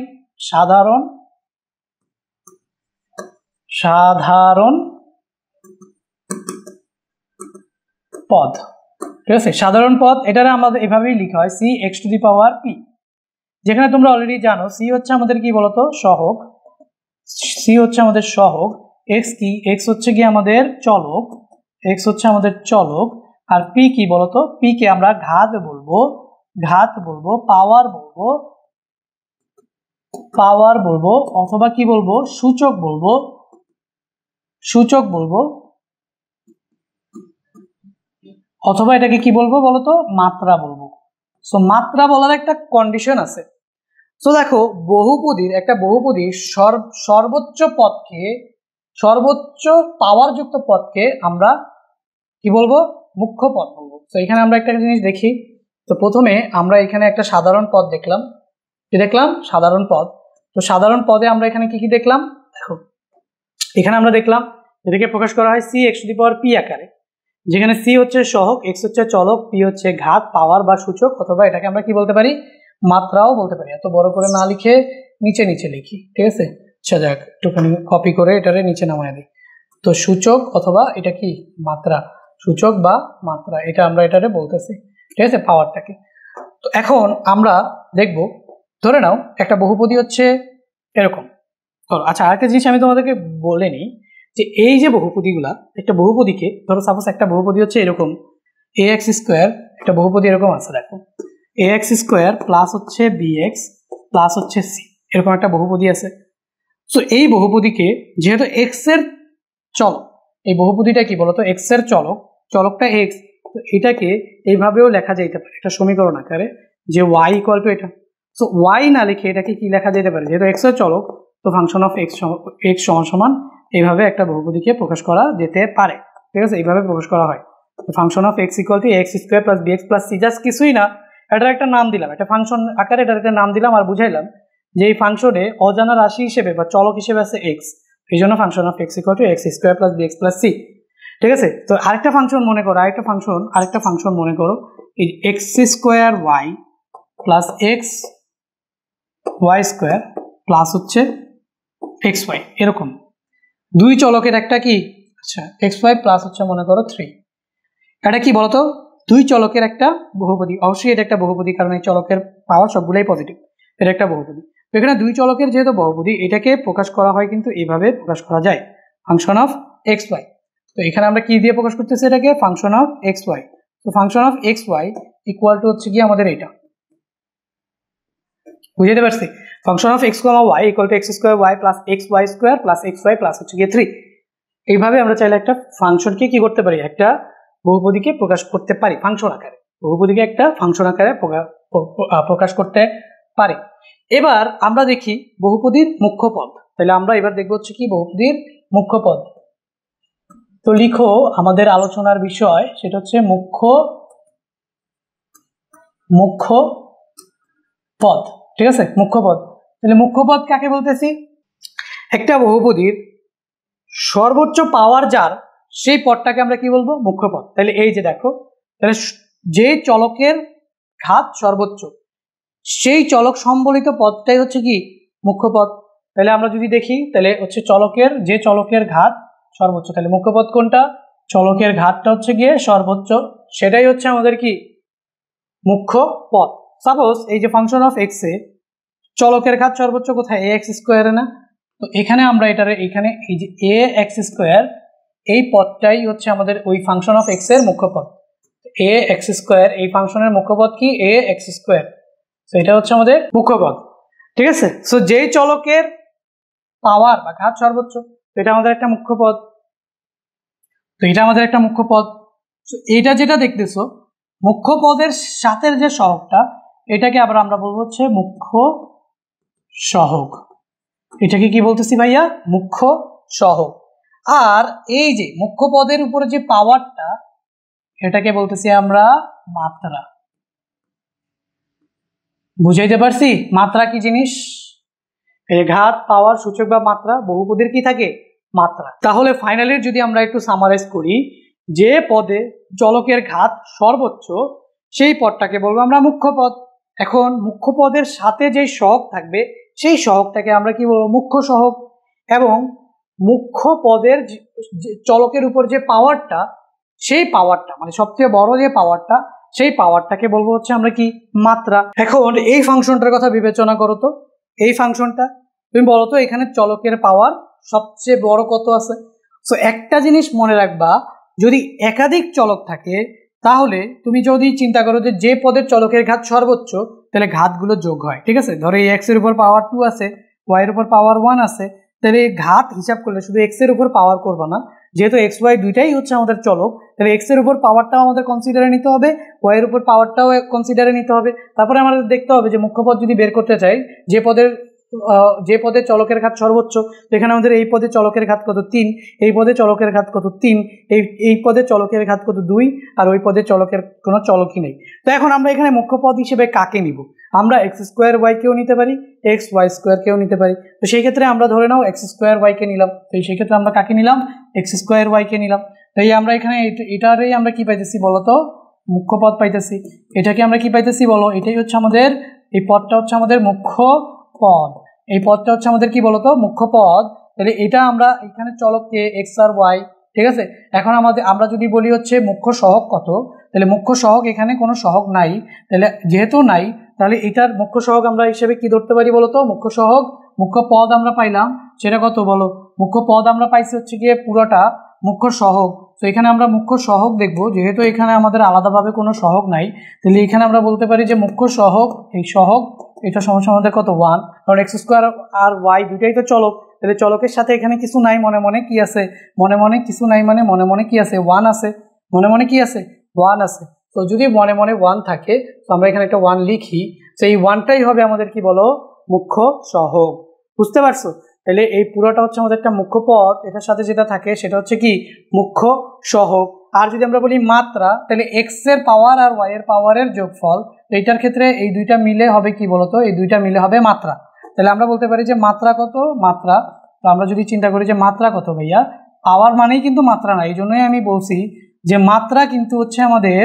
সাধারণ পদ, ঠিক আছে? সাধারণ পদ, এটারে আমাদের এভাবেই লিখা হয় c x to the power p, যেখানে তোমরা অলরেডি জানো সি হচ্ছে আমাদের কি বলতো, সহগ, সি হচ্ছে আমাদের সহগ, এক্স কি, এক্স হচ্ছে কি আমাদের চলক, আর পি কি বলতো, পি কে আমরা ঘাত বলবো, পাওয়ার বলবো, অথবা কি বলবো, সূচক বলবো, অথবা এটাকে কি বলবো বলতো, মাত্রা বলবো। সো মাত্রা বলার একটা কন্ডিশন আছে। সো দেখো একটা বহুপদীর সর্বোচ্চ পাওয়ার যুক্ত পদকে আমরা কি বলবো, মুখ্য পদ বলবো। তো এখানে আমরা একটা জিনিস দেখি, তো প্রথমে আমরা এখানে একটা সাধারণ পদ দেখলাম, কি দেখলাম, সাধারণ পদ। তো সাধারণ পদে আমরা এখানে কি দেখলাম, দেখো এখানে আমরা দেখলাম এটাকে প্রকাশ করা হয় c x to the power p আকারে, যেখানে সি হচ্ছে সহগ, এক্স হচ্ছে চলক, পি হচ্ছে ঘাত, পাওয়ার বা সূচক, অথবা এটাকে আমরা কি বলতে পারি, মাত্রাও বলতে পারি। এত বড় করে না লিখে নিচে লিখি, ঠিক আছে? আচ্ছা যাক, একটুখানি কপি করে এটারে নিচে নামায় দিই। তো সূচক অথবা এটা কি মাত্রা, সূচক বা মাত্রা, এটা আমরা এটারে বলতেছি, ঠিক আছে, পাওয়ারটাকে। তো এখন আমরা দেখব, ধরে নাও একটা বহুপদী হচ্ছে এরকম। আচ্ছা আরেকটা জিনিস আমি তোমাদেরকে বলে নিই, যে এই যে বহুপদীগুলা, একটা বহুপদীকে ধরো সাপোজ একটা বহুপদী হচ্ছে এরকম ax স্কোয়ার, একটা বহুপদী এরকম আছে, দেখো ax স্কোয়ার প্লাস হচ্ছে bx প্লাস হচ্ছে c, এরকম একটা বহুপদী আছে। সো এই বহুপদীকে যেহেতু x এর চলক, এই বহুপদীটা কি বলতো, x এর চলকটা x, তো এটাকে এইভাবেও লেখা যাইতে পারে একটা সমীকরণ আকারে, যে y ইকুয়াল টু এটা। সো y না লিখে এটাকে কি লেখা যেতে পারে, যেহেতু x এর চলক, তো ফাংশন অফ x সমান এইভাবে একটা বহুপদীকে প্রকাশ করা যেতে পারে, ঠিক আছে? এইভাবে প্রকাশ করা হয়, function of x equal to x square plus bx plus c, just কিছুই না, এটার একটা নাম দিলাম, একটা ফাংশন আকারে এটার একটা নাম দিলাম, আর বুঝাইলাম যে এই ফাংশনে অজানা রাশি হিসেবে বা চলক হিসেবে আছে x, এই জন্য function of x equal to x square plus bx plus c। ঠিক আছে। তো আরেকটা ফাংশন মনে করো, আরেকটা ফাংশন মনে করো, এই x square y plus x y square plus হচ্ছে এক্স ওয়াই, এরকম দুই চলকের একটা কি, আচ্ছা এক্স ওয়াই প্লাস হচ্ছে মনে করো 3, এটা কি বলতো, দুই চলকের একটা বহুপদী। অবশ্যই এটা একটা বহুপদী, কারণ এই চলকের পাওয়ার সবগুলাই পজিটিভ, এটা একটা বহুপদী। তো এখানে দুই চলকের যেহেতু বহুপদী, এটাকে প্রকাশ করা হয় কিন্তু এইভাবে প্রকাশ করা যায়, ফাংশন অফ এক্স ওয়াই। তো এখানে আমরা কি দিয়ে প্রকাশ করতেছি এটাকে, ফাংশন অফ এক্স ওয়াই। তো function of x y equal to হচ্ছে কি আমাদের এটা, বুঝতে পারছি, function of x comma y equal to x square y plus x y square plus x y plus হচ্ছে গিয়ে 3। এইভাবে আমরা চাইলে একটা ফাংশনকে কি করতে পারি, একটা বহুপদীকে প্রকাশ করতে পারি ফাংশন আকারে, বহুপদীকে একটা ফাংশন আকারে প্রকাশ করতে পারি। এবার আমরা দেখি বহুপদীর মুখ্য পদ, তাহলে আমরা এবার দেখবো হচ্ছে কি বহুপদীর মুখ্য পদ। তো লিখো আমাদের আলোচনার বিষয় সেটা হচ্ছে মুখ্য পদ, ঠিক আছে, মুখ্য পদ। তাহলে মুখ্য পদ কাকে বলতেছি, একটা বহুপদীর সর্বোচ্চ পাওয়ার যার, সেই পদটাকে আমরা কি বলবো, মুখ্য পদ। তাহলে এই যে দেখো, তাহলে যে চলকের ঘাত সর্বোচ্চ, সেই চলক সম্বলিত পদটাই হচ্ছে কি মুখ্য পদ। তাহলে আমরা যদি দেখি, তাহলে হচ্ছে যে চলকের ঘাত সর্বোচ্চ, তাহলে মুখ্য পদ কোনটা, চলকের ঘাতটা হচ্ছে গিয়ে সর্বোচ্চ, সেটাই হচ্ছে আমাদের কি মুখ্য পদ। সাপোজ এই যে ফাংশন অফ এক্স এ চলকের ঘাত সর্বোচ্চ কোথায়, এ এক্স স্কোয়ারে না, তো এখানে আমরা এখানে এই যে এ এক্স স্কোয়ার, এই পদটাই হচ্ছে আমাদের ওই ফাংশন অফ এক্স এর মুখ্য পদ। এ এক্স স্কোয়ার এই ফাংশনের মুখ্য পদ কি, এ এক্স স্কোয়ার, তো এটা হচ্ছে আমাদের মুখ্য পদ, ঠিক আছে। সো যেই চলকের পাওয়ার বা ঘাত সর্বোচ্চ, তো এটা আমাদের একটা মুখ্য পদ, তো এটা আমাদের একটা মুখ্য পদ। এইটা যেটা দেখতেছো মুখ্য পদের সাথে যে সহগটা, এটাকে আবার আমরা বলবো হচ্ছে মুখ্য সহগ। এটাকে কি বলতেছি ভাইয়া, মুখ্য সহগ। আর এই যে মুখ্য পদের উপরে যে পাওয়ারটা, এটাকে বলতেছি আমরা মাত্রা। বুঝাইতে পারছি মাত্রা কি জিনিস, এই ঘাত পাওয়ার সূচক বা মাত্রা, বহুপদীর কি থাকে, মাত্রা। তাহলে ফাইনালি যদি আমরা একটু সামারাইজ করি, যে পদে চলকের ঘাত সর্বোচ্চ, সেই পদটাকে বলবো আমরা মুখ্য পদ। এখন মুখ্য পদের সাথে যে সহগ থাকবে, সেই সহগটাকে আমরা কি বলবো, মুখ্য সহগ। এবং মুখ্য পদের চলকের উপর যে পাওয়ারটা, সেই পাওয়ারটা মানে সবচেয়ে বড় যে পাওয়ারটা, সেই পাওয়ারটাকে বলবো হচ্ছে আমরা কি, মাত্রা। এখন এই ফাংশনটার কথা বিবেচনা করো তো, এই ফাংশনটা তুমি বলো তো, এখানে চলকের পাওয়ার সবচেয়ে বড় কত আছে। সো একটা জিনিস মনে রাখবা, যদি একাধিক চলক থাকে, তাহলে তুমি যদি চিন্তা করো যে পদের চলকের ঘাত সর্বোচ্চ, তাহলে ঘাতগুলো যোগ হয়, ঠিক আছে। ধরো এই এক্স এর উপর পাওয়ার 2 আছে, ওয়াই এর উপর পাওয়ার 1 আছে, তাহলে এই ঘাত হিসাব করলে শুধু এক্স এর উপর পাওয়ার করবা না, যেহেতু এক্স ওয়াই দুইটাই হচ্ছে আমাদের চলক, তাহলে এক্স এর উপর পাওয়ারটাও আমাদের কনসিডারে নিতে হবে, ওয়াই এর উপর পাওয়ারটাও কনসিডারে নিতে হবে। তারপরে আমাদের দেখতে হবে যে মুখ্য পদ যদি বের করতে চাই, যে পদে চলকের ঘাত সর্বোচ্চ, এখানে আমাদের এই পদে চলকের ঘাত কত 3, এই পদে চলকের ঘাত কত 3, এই পদে চলকের ঘাত কত 2, আর ওই পদে চলকের কোনো চলকই নেই। তো এখন আমরা এখানে মুখ্য পদ হিসেবে কাকে নিব, আমরা এক্স স্কোয়ার ওয়াই কেও নিতে পারি, এক্স ওয়াই স্কোয়ার কেও নিতে পারি। তো সেই ক্ষেত্রে আমরা ধরে নাও এক্স স্কোয়ার ওয়াই কে নিলাম, তো সেই ক্ষেত্রে আমরা কাকে নিলাম, এক্স স্কোয়ার ওয়াই কে নিলাম। তাই আমরা এখানে এটারই আমরা কি পাইতেছি বলতো, মুখ্য পদ পাইতেছি। এটাকে আমরা কি পাইতেছি বলো, এটাই হচ্ছে আমাদের, এই পদটা হচ্ছে আমাদের মুখ্য পদ, এই পদটা হচ্ছে আমাদের কি বলতো, মুখ্য পদ। তাহলে এটা আমরা এখানে চলককে এক্স আর ওয়াই, ঠিক আছে। এখন আমরা যদি বলি হচ্ছে মুখ্য সহগ কত, তাহলে মুখ্য সহগ এখানে কোনো সহগ নাই, তাহলে যেহেতু নাই, তাহলে এটার মুখ্য সহগ আমরা হিসেবে কি ধরতে পারি বলতো, মুখ্য সহগ, মুখ্য পদ আমরা পাইলাম সেটা কত বলো, মুখ্য পদ আমরা পাইছি হচ্ছে গিয়ে পুরোটা মুখ্য সহগ। তো এখানে আমরা মুখ্য সহগ দেখব, যেহেতু এখানে আমাদের আলাদাভাবে কোনো সহগ নাই, তাহলে এখানে আমরা বলতে পারি যে মুখ্য সহগ, এই সহগ এটা সমস্যা আমাদের কত 1, কারণ এক্স স্কোয়ার আর ওয়াই দুইটাই তো চলক, তাহলে চলকের সাথে এখানে কিছু নাই, মনে মনে কি আছে, মনে মনে কিছু নাই মানে মনে মনে কি আছে 1 আছে, মনে মনে কি আছে 1 আছে। তো যদি মনে মনে 1 থাকে, তো আমরা এখানে একটা 1 লিখি, তো এই 1টাই হবে আমাদের কি বলো, মুখ্য সহগ। বুঝতে পারছো, তাহলে এই পুরোটা হচ্ছে আমাদের একটা মুখ্য পদ, এটার সাথে যেটা থাকে সেটা হচ্ছে কি মুখ্য সহগ। আর যদি আমরা বলি মাত্রা, তাহলে এক্স এর পাওয়ার আর ওয়াই এর পাওয়ারের যোগফল, এইটার ক্ষেত্রে এই দুইটা মিলে হবে কি বলতো, এই দুইটা মিলে হবে মাত্রা। তাহলে আমরা বলতে পারি যে মাত্রা কত, মাত্রা, তো আমরা যদি চিন্তা করি যে মাত্রা কত ভাইয়া, পাওয়ার মানেই কিন্তু মাত্রা না, এই জন্যই আমি বলছি যে মাত্রা কিন্তু হচ্ছে আমাদের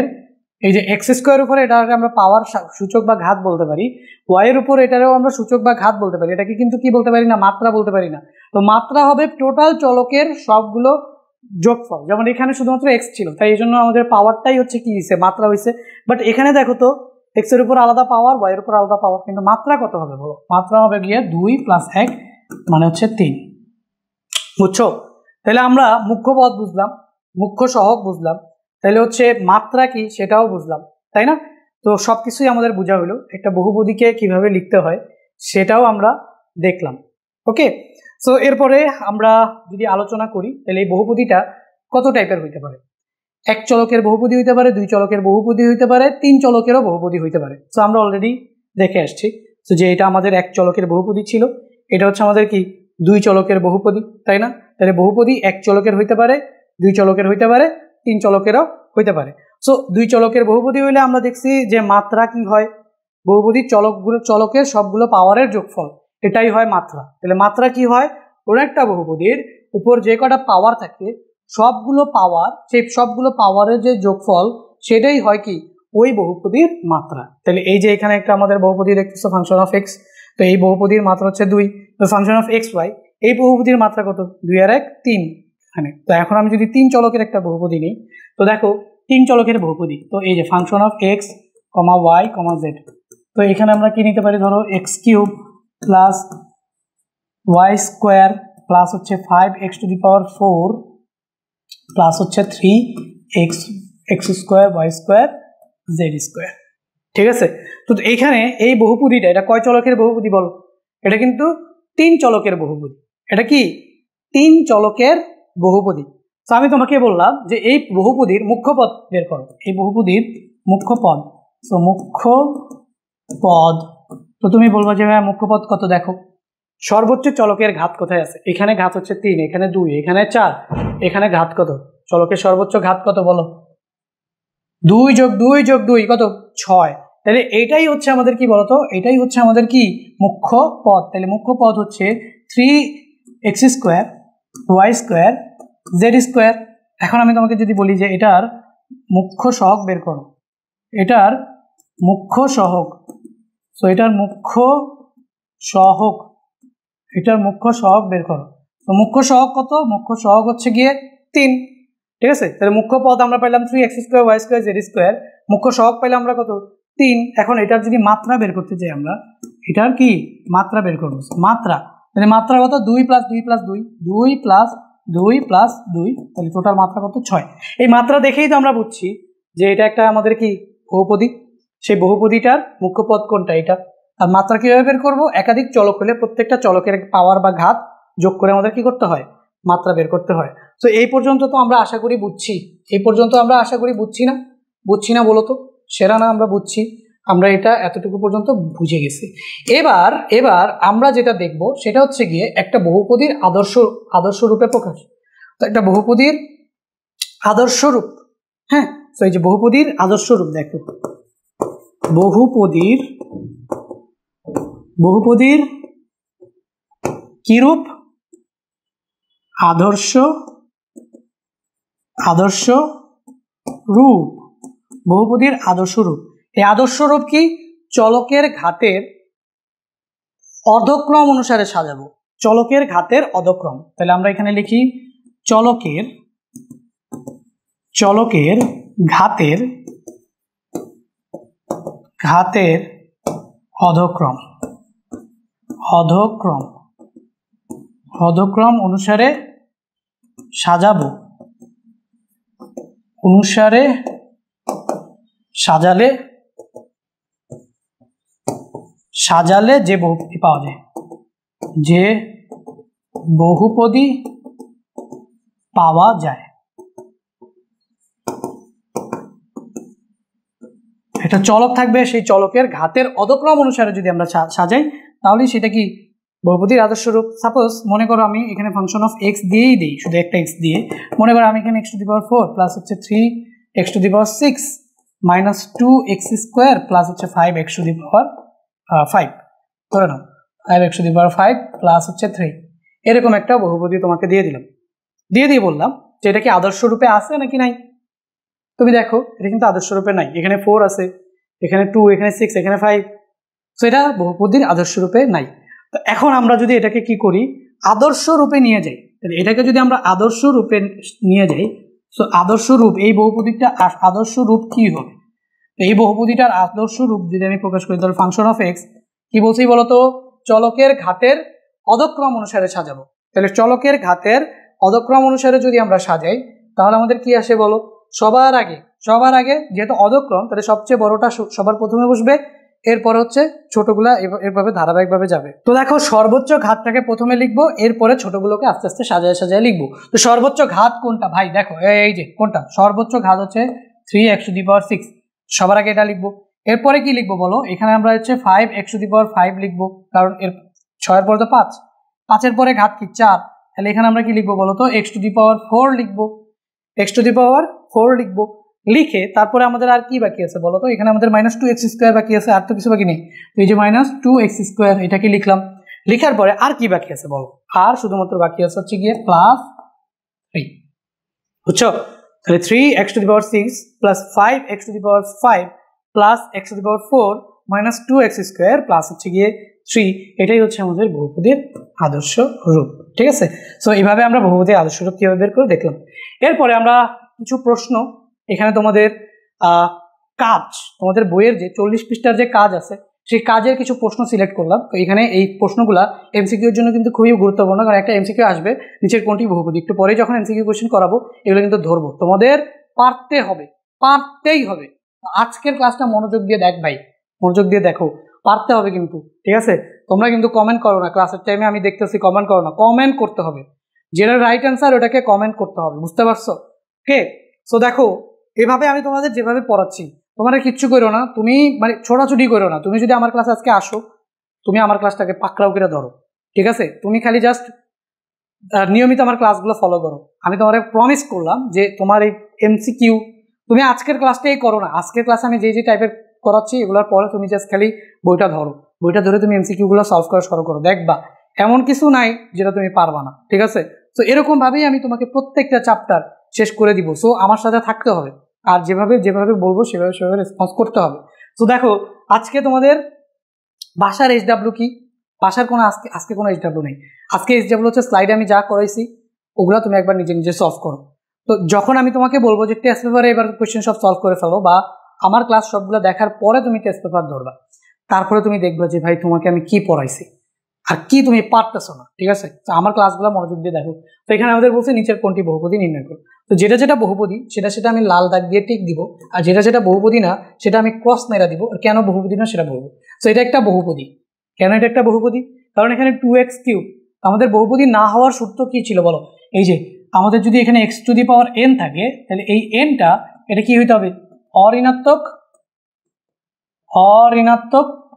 এই যে এক্স স্কোয়ার উপরে এটাকে আমরা পাওয়ার সূচক বা ঘাত বলতে পারি, ওয়াই এর উপর এটারও আমরা সূচক বা ঘাত বলতে পারি, এটাকে কিন্তু কি বলতে পারি না, মাত্রা বলতে পারি না। তো মাত্রা হবে টোটাল চলকের সবগুলো যোগফল। যেমন এখানে শুধুমাত্র এক্স ছিল, তাই এই জন্য আমাদের পাওয়ারটাই হচ্ছে কি হয়েছে, মাত্রা হয়েছে। বাট এখানে দেখো তো এক্স এর উপর আলাদা পাওয়ার, ওয়াই এর উপর আলাদা পাওয়ার, কিন্তু মাত্রা কত হবে বলো? মাত্রা হবে গিয়ে 2 + 1 মানে হচ্ছে 3। বুঝছো? তাহলে আমরা মুখ্য পদ বুঝলাম, মুখ্য সহগ বুঝলাম, তাহলে হচ্ছে মাত্রা কি সেটাও বুঝলাম, তাই না? তো সবকিছুই আমাদের বোঝা হলো, একটা বহুপদীকে কিভাবে লিখতে হয় সেটাও আমরা দেখলাম। ওকে, সো এরপরে আমরা যদি আলোচনা করি তাহলে এই বহুপদীটা কত টাইপের হইতে পারে। এক চলকের বহুপদী হইতে পারে, দুই চলকের বহুপদী হইতে পারে, তিন চলকেরও বহুপদী হইতে পারে। সো আমরা অলরেডি দেখে আসছি তো যে এটা আমাদের এক চলকের বহুপদী ছিল, এটা হচ্ছে আমাদের কি দুই চলকের বহুপদী, তাই না? তাহলে বহুপদী এক চলকের হইতে পারে, দুই চলকের হইতে পারে, তিন চলকেরও হইতে পারে। সো দুই চলকের বহুপদী হইলে আমরা দেখছি যে মাত্রা কি হয়, বহুপদীর চলকের সবগুলো পাওয়ারের যোগফল, এটাই হয় মাত্রা। তাহলে মাত্রা কি হয়, কোনো একটা বহুপদীর উপর যে কটা পাওয়ার থাকে সবগুলো পাওয়ার, সেই সবগুলো পাওয়ারের যে যোগফল সেটাই হয় কি ওই বহুপদীর মাত্রা। তাহলে এই যে এখানে একটা আমাদের বহুপদী দেখতেছো ফাংশন অফ এক্স, তো এই বহুপদীর মাত্রা হচ্ছে 2, তো ফাংশন অফ এক্স ওয়াই, এই বহুপদীর মাত্রা কত? 2 আর 1 3 এখানে। তো এখন আমি যদি তিন চলকের একটা বহুপদী নিই, তো দেখো তিন চলকের বহুপদী, তো এই যে function of x comma y comma z, তো এখানে আমরা কি নিতে পারি, ধরো x cube plus y square plus হচ্ছে 5x⁴ প্লাস হচ্ছে 3x square y square z square. ঠিক আছে, তো এইখানে এই বহুপদীটা এটা কয় চলকের বহুপদী বলো? এটা কিন্তু তিন চলকের বহুপদী। এটা কি তিন চলকের বহুপদী। তো আমি তোমাকে বললাম যে এই বহুপদীর মুখ্য পদ বের করো, এই বহুপদীর মুখ্য পদ। তো মুখ্য পদ, তো তুমি বলবো যে হ্যাঁ মুখ্য পদ কত, দেখো সর্বোচ্চ চলকের ঘাত কোথায় আছে, এখানে ঘাত হচ্ছে 3, এখানে 2, এখানে 4, এখানে ঘাত কত, চলকের সর্বোচ্চ ঘাত কত বলো? 2 + 2 + 2 কত? 6। তাহলে এইটাই হচ্ছে আমাদের কি বলতো, এটাই হচ্ছে আমাদের কি মুখ্য পদ। তাহলে মুখ্য পদ হচ্ছে 3x² y² z²। এখন আমি তোমাকে যদি বলি যে এটার মুখ্য সহগ বের করো, এটার মুখ্য সহগ, তো এটার মুখ্য সহগ, এটার মুখ্য সহগ বের করো, তো মুখ্য সহগ কত? মুখ্য সহগ হচ্ছে গিয়ে 3। ঠিক আছে, তাহলে মুখ্য পদ আমরা পাইলাম 3x² y² z², মুখ্য সহগ পাইলাম আমরা কত? 3। এখন এটার যদি মাত্রা বের করতে চাই আমরা, এটার কি মাত্রা বের করবো, মাত্রা, তাহলে মাত্রা কত? 2 + 2 + 2, 2 + 2 + 2, তাহলে টোটাল মাত্রা কত? 6। এই মাত্রা দেখেই তো আমরা বুঝছি যে এটা একটা আমাদের কি বহুপদী, সেই বহুপদীটার মুখ্য পদ কোনটা, এটা। আর মাত্রা কিভাবে বের করবো? একাধিক চলক হলে প্রত্যেকটা চলকের পাওয়ার বা ঘাত যোগ করে আমাদের কি করতে হয়, মাত্রা বের করতে হয়। তো এই পর্যন্ত তো আমরা আশা করি বুঝছি, এই পর্যন্ত আমরা আশা করি বুঝছি না বলো তো, সেরা না আমরা বুঝছি, আমরা এটা এতটুকু পর্যন্ত বুঝে গেছি। এবার আমরা যেটা দেখব সেটা হচ্ছে গিয়ে একটা বহুপদীর আদর্শ রূপে প্রকাশ। তো একটা বহুপদীর আদর্শ রূপ, হ্যাঁ, তো এই যে বহুপদীর আদর্শ রূপ, দেখো বহুপদীর কি রূপ? আদর্শ রূপ, বহুপদীর আদর্শ রূপ। এই আদর্শ রূপ কি? চলকের ঘাতের অর্ধক্রম অনুসারে সাজাবো, চলকের ঘাতের অর্ধক্রম। তাহলে আমরা এখানে লিখি চলকের ঘাতের অধক্রম অনুসারে সাজাবো, সাজালে যে বহুপদী পাওয়া যায়, যে বহুপদী পাওয়া যায়, একটা চলক থাকবে, সেই চলকের ঘাতের অধক্রম অনুসারে যদি আমরা সাজাই তাহলে সেটা কি বহুপদীর আদর্শ রূপ। সাপোজ মনে করো আমি এখানে ফাংশন অফ এক্স দিয়েই দিই, শুধু একটা এক্স দিয়ে, মনে করো আমি এখানে x⁴ প্লাস হচ্ছে 3x⁶ মাইনাস 2x² প্লাস হচ্ছে 5x⁵ ধরে নাও 5x⁵ প্লাস হচ্ছে 3, এরকম একটা বহুপদী তোমাকে দিয়ে দিলাম। দিয়ে বললাম যে এটা কি আদর্শ রূপে আছে নাকি নাই। তুমি দেখো এটা কিন্তু আদর্শ রূপে নাই, এখানে 4 আছে, এখানে 2, এখানে 6, এখানে 5, সো এটা বহুপদীর আদর্শ রূপে নাই। তো এখন আমরা যদি এটাকে কি করি, আদর্শ রূপে নিয়ে যাই, তাহলে এটাকে যদি আমরা আদর্শ রূপে নিয়ে যাই, সো আদর্শ রূপ এই বহুপদীটা আদর্শ রূপ কি হবে, এই বহুপদীটার আদর্শ রূপ যদি আমি প্রকাশ করি তাহলে ফাংশন অফ এক্স কি বলছি বলতো, চলকের ঘাতের অধক্রম অনুসারে সাজাবো। তাহলে চলকের ঘাতের অধক্রম অনুসারে যদি আমরা সাজাই তাহলে আমাদের কি আসে বলো, সবার আগে যেহেতু অধক্রম তাহলে সবচেয়ে বড়টা সবার প্রথমে বসবে, এরপরে হচ্ছে ছোটগুলা এভাবে ধারাবাহিকভাবে যাবে। তো দেখো সর্বোচ্চ ঘাতটাকে প্রথমে লিখবো, এরপরে ছোটগুলোকে আস্তে আস্তে সাজায় লিখবো। তো সর্বোচ্চ ঘাত কোনটা ভাই, দেখো এই যে কোনটা সর্বোচ্চ ঘাত হচ্ছে 3x⁶, সবার আগে এটা লিখবো। এরপরে কি লিখবো বলো, এখানে আমরা হচ্ছে 5x⁵ লিখবো, কারণ এর 6 পরে তো 5, 5-এর পরে ঘাত কি 4, তাহলে এখানে আমরা কি লিখবো বলো তো x⁴ লিখবো, x⁴ লিখবো। লিখে তারপরে আমাদের আর কি বাকি আছে বলো তো, এখানে আমাদের -2x² বাকি আছে, আর তো কিছু বাকি নেই। তো এই যে -2x², এটাকে লিখলাম। লিখার পরে আর কি বাকি আছে বলো, আর শুধুমাত্র বাকি আছে হচ্ছে গিয়ে +3, বুঝছো? তাহলে 3x⁶ plus 5x⁵ plus x⁴ -2x² plus হচ্ছে গিয়ে 3, এটাই হচ্ছে আমাদের বহুপদীর আদর্শ রূপ। ঠিক আছে, সো এইভাবে আমরা বহুপদীর আদর্শ রূপ কিভাবে বের করে দেখলাম। এরপরে আমরা কিছু প্রশ্ন, এখানে তোমাদের কাজ, তোমাদের বইয়ের যে 40 পৃষ্ঠার যে কাজ আছে সেই কাজের কিছু প্রশ্ন সিলেক্ট করলাম। তো এখানে এই প্রশ্নগুলা এমসিকিউর জন্য কিন্তু খুবই গুরুত্বপূর্ণ, কারণ একটা এমসিকিউ আসবে নিচের কোনটি বহুপদী, একটু পরে যখন এমসিকিউ কোশ্চেন করাবো এগুলো কিন্তু ধরবো, তোমাদের পারতেই হবে। আজকের ক্লাসটা মনোযোগ দিয়ে দেখ ভাই, মনোযোগ দিয়ে দেখো, পারতে হবে কিন্তু, ঠিক আছে? তোমরা কিন্তু কমেন্ট করো না, ক্লাসের টাইমে আমি দেখতেছি কমেন্ট করো না, কমেন্ট করতে হবে, যেটা রাইট অ্যান্সার ওটাকে কমেন্ট করতে হবে, বুঝতে পারছো? ওকে, সো দেখো এভাবে আমি তোমাদের যেভাবে পড়াচ্ছি তোমরা কিচ্ছু করো না, তুমি মানে ছোটাছুটি করো না। তুমি যদি আমার ক্লাসে আজকে আসো, তুমি আমার ক্লাসটাকে পাকড়াও করে ধরো, ঠিক আছে? তুমি খালি জাস্ট নিয়মিত আমার ক্লাসগুলো ফলো করো। আমি তোমার প্রমিস করলাম যে তোমার এই এমসিকিউ তুমি আজকের ক্লাসটাই করো না, আজকের ক্লাসে আমি যে টাইপের করাচ্ছি এগুলোর পরে তুমি জাস্ট খালি বইটা ধরো, বইটা ধরে তুমি এমসিকিউগুলো সলভ করা শুরু করো, দেখবা এমন কিছু নাই যেটা তুমি পারবা না, ঠিক আছে? তো এরকমভাবেই আমি তোমাকে প্রত্যেকটা চ্যাপ্টার শেষ করে দিব। সো আমার সাথে থাকতে হবে, আর যেভাবে বলবো সেভাবে রেসপন্স করতে হবে। তো দেখো আজকে তোমাদের ভাষার SW কি, ভাষার কোনো আজকে কোনো SW নেই। আজকে SW হচ্ছে স্লাইডে আমি যা করাইছি ওগুলো তুমি একবার নিজে সলভ করো। তো যখন আমি তোমাকে বলবো যে টেস্ট পেপারে এবার কোয়েশ্চেন সব সলভ করে ফেলো, বা আমার ক্লাস সবগুলো দেখার পরে তুমি টেস্ট পেপার ধরবা, তারপরে তুমি দেখবা যে ভাই তোমাকে আমি কি পড়াইছি আর কি তুমি পারতেছো না, ঠিক আছে? তো আমার ক্লাসগুলো মনোযোগ দিয়ে দেখো। তো এখানে আমাদের বলছে নিচের কোনটি বহুপদী নির্ণয় করো। তো যেটা বহুপদী সেটা আমি লাল দাগ দিয়ে টিক দিব, আর যেটা বহুপদী না সেটা আমি ক্রস মেরা দিব। আর কেন বহুপদী না সেটা বলবো। তো এটা একটা বহুপদী, কেন এটা একটা বহুপদী? কারণ এখানে 2x³ আমাদের বহুপদী না হওয়ার সূত্র কি ছিল বলো? এই যে আমাদের যদি এখানে x⁴n থাকে তাহলে এই nটা এটা কি হইতে হবে? অঋণাত্মক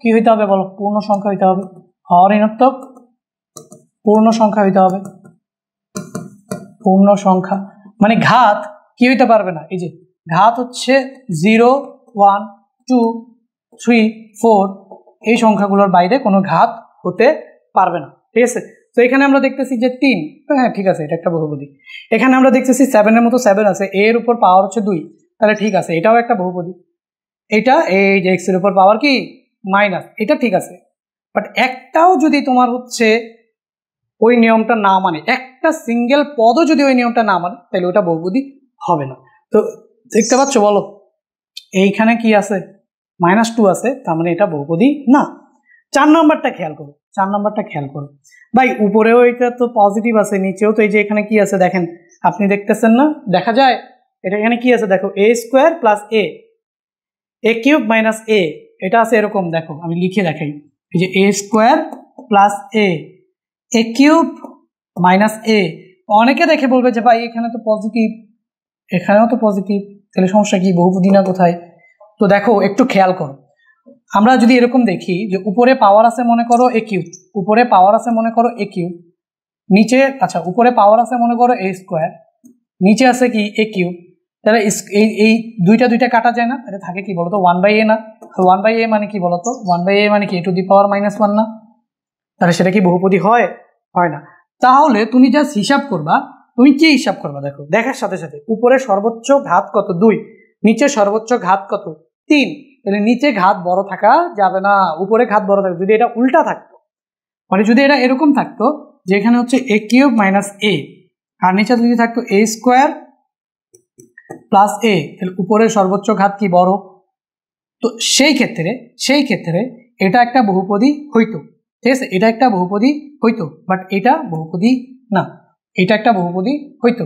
কি হইতে হবে বলো? পূর্ণ সংখ্যা হইতে হবে, অঋণাত্মক পূর্ণ সংখ্যা হইতে হবে। পূর্ণ সংখ্যা মানে ঘাত কি হইতে পারবে না, এই যে ঘাত হচ্ছে 0, 1, 2, 3, 4 এই সংখ্যাগুলোর বাইরে কোনো ঘাত হতে পারবে না, ঠিক আছে? তো এখানে আমরা দেখতেছি যে 3, হ্যাঁ ঠিক আছে এটা একটা বহুপদী। এখানে আমরা দেখতেছি 7-এর মতো 7 আছে, এর উপর পাওয়ার হচ্ছে 2, তাহলে ঠিক আছে এটাও একটা বহুপদী। এটা এই যে x এর উপর পাওয়ার কি মাইনাস, এটা ঠিক আছে। বাট একটাও যদি তোমার হচ্ছে ওই নিয়মটা না মানে, একটা সিঙ্গেল পদও যদি ওই নিয়মটা না মানে তাহলে ওটা বহুপদী হবে না। তো দেখতে পাচ্ছ বলো এইখানে কি আছে? -2 আছে, তার মানে এটা বহুপদী না। 4 নাম্বারটা খেয়াল করো ভাই, উপরেও এটা তো পজিটিভ আছে, নিচেও তো এই যে এখানে কি আছে দেখেন, আপনি দেখতেছেন না? দেখা যায় এটা এখানে কি আছে দেখো, a² + a³ - a, এটা আছে এরকম, দেখো আমি লিখে দেখাই, এই যে a² + a³ - a। অনেকে দেখে বলবে যে ভাই এখানে তো পজিটিভ, এখানেও তো পজিটিভ, তাহলে সমস্যা কি, বহুপদী না কোথায়? তো দেখো একটু খেয়াল করো, আমরা যদি এরকম দেখি যে উপরে পাওয়ার আছে মনে করো a³, উপরে পাওয়ার আছে মনে করো a³, নিচে আচ্ছা উপরে পাওয়ার আছে মনে করো a², নিচে আছে কি a³, তাহলে এই দুইটা কাটা যায় না, তাহলে থাকে কি বলতো 1/a না? 1/a মানে কি বলতো? 1/a মানে কি a⁻⁻1 না? তাহলে সেটা কি বহুপদী হয়? হয় না। তাহলে তুমি জাস্ট হিসাব করবা তুমি কি হিসাব করবা দেখো, দেখার সাথে সাথে উপরে সর্বোচ্চ ঘাত কত 2, নিচে সর্বোচ্চ ঘাত কত 3, তাহলে নিচে ঘাত বড় থাকা যাবে না, উপরে ঘাত বড় থাকবে। যদি এটা উল্টা থাকতো, মানে যদি এটা এরকম থাকতো যে এখানে হচ্ছে a কিউব মাইনাস a আর নিচে যদি থাকতো a স্কোয়ার প্লাস a, তাহলে উপরের সর্বোচ্চ ঘাত কি বড়। তো সেই ক্ষেত্রে এটা একটা বহুপদী হইতো, ঠিক আছে, এটা একটা বহুপদী হইতো, বাট এটা বহুপদী না, এটা একটা বহুপদী হইতো।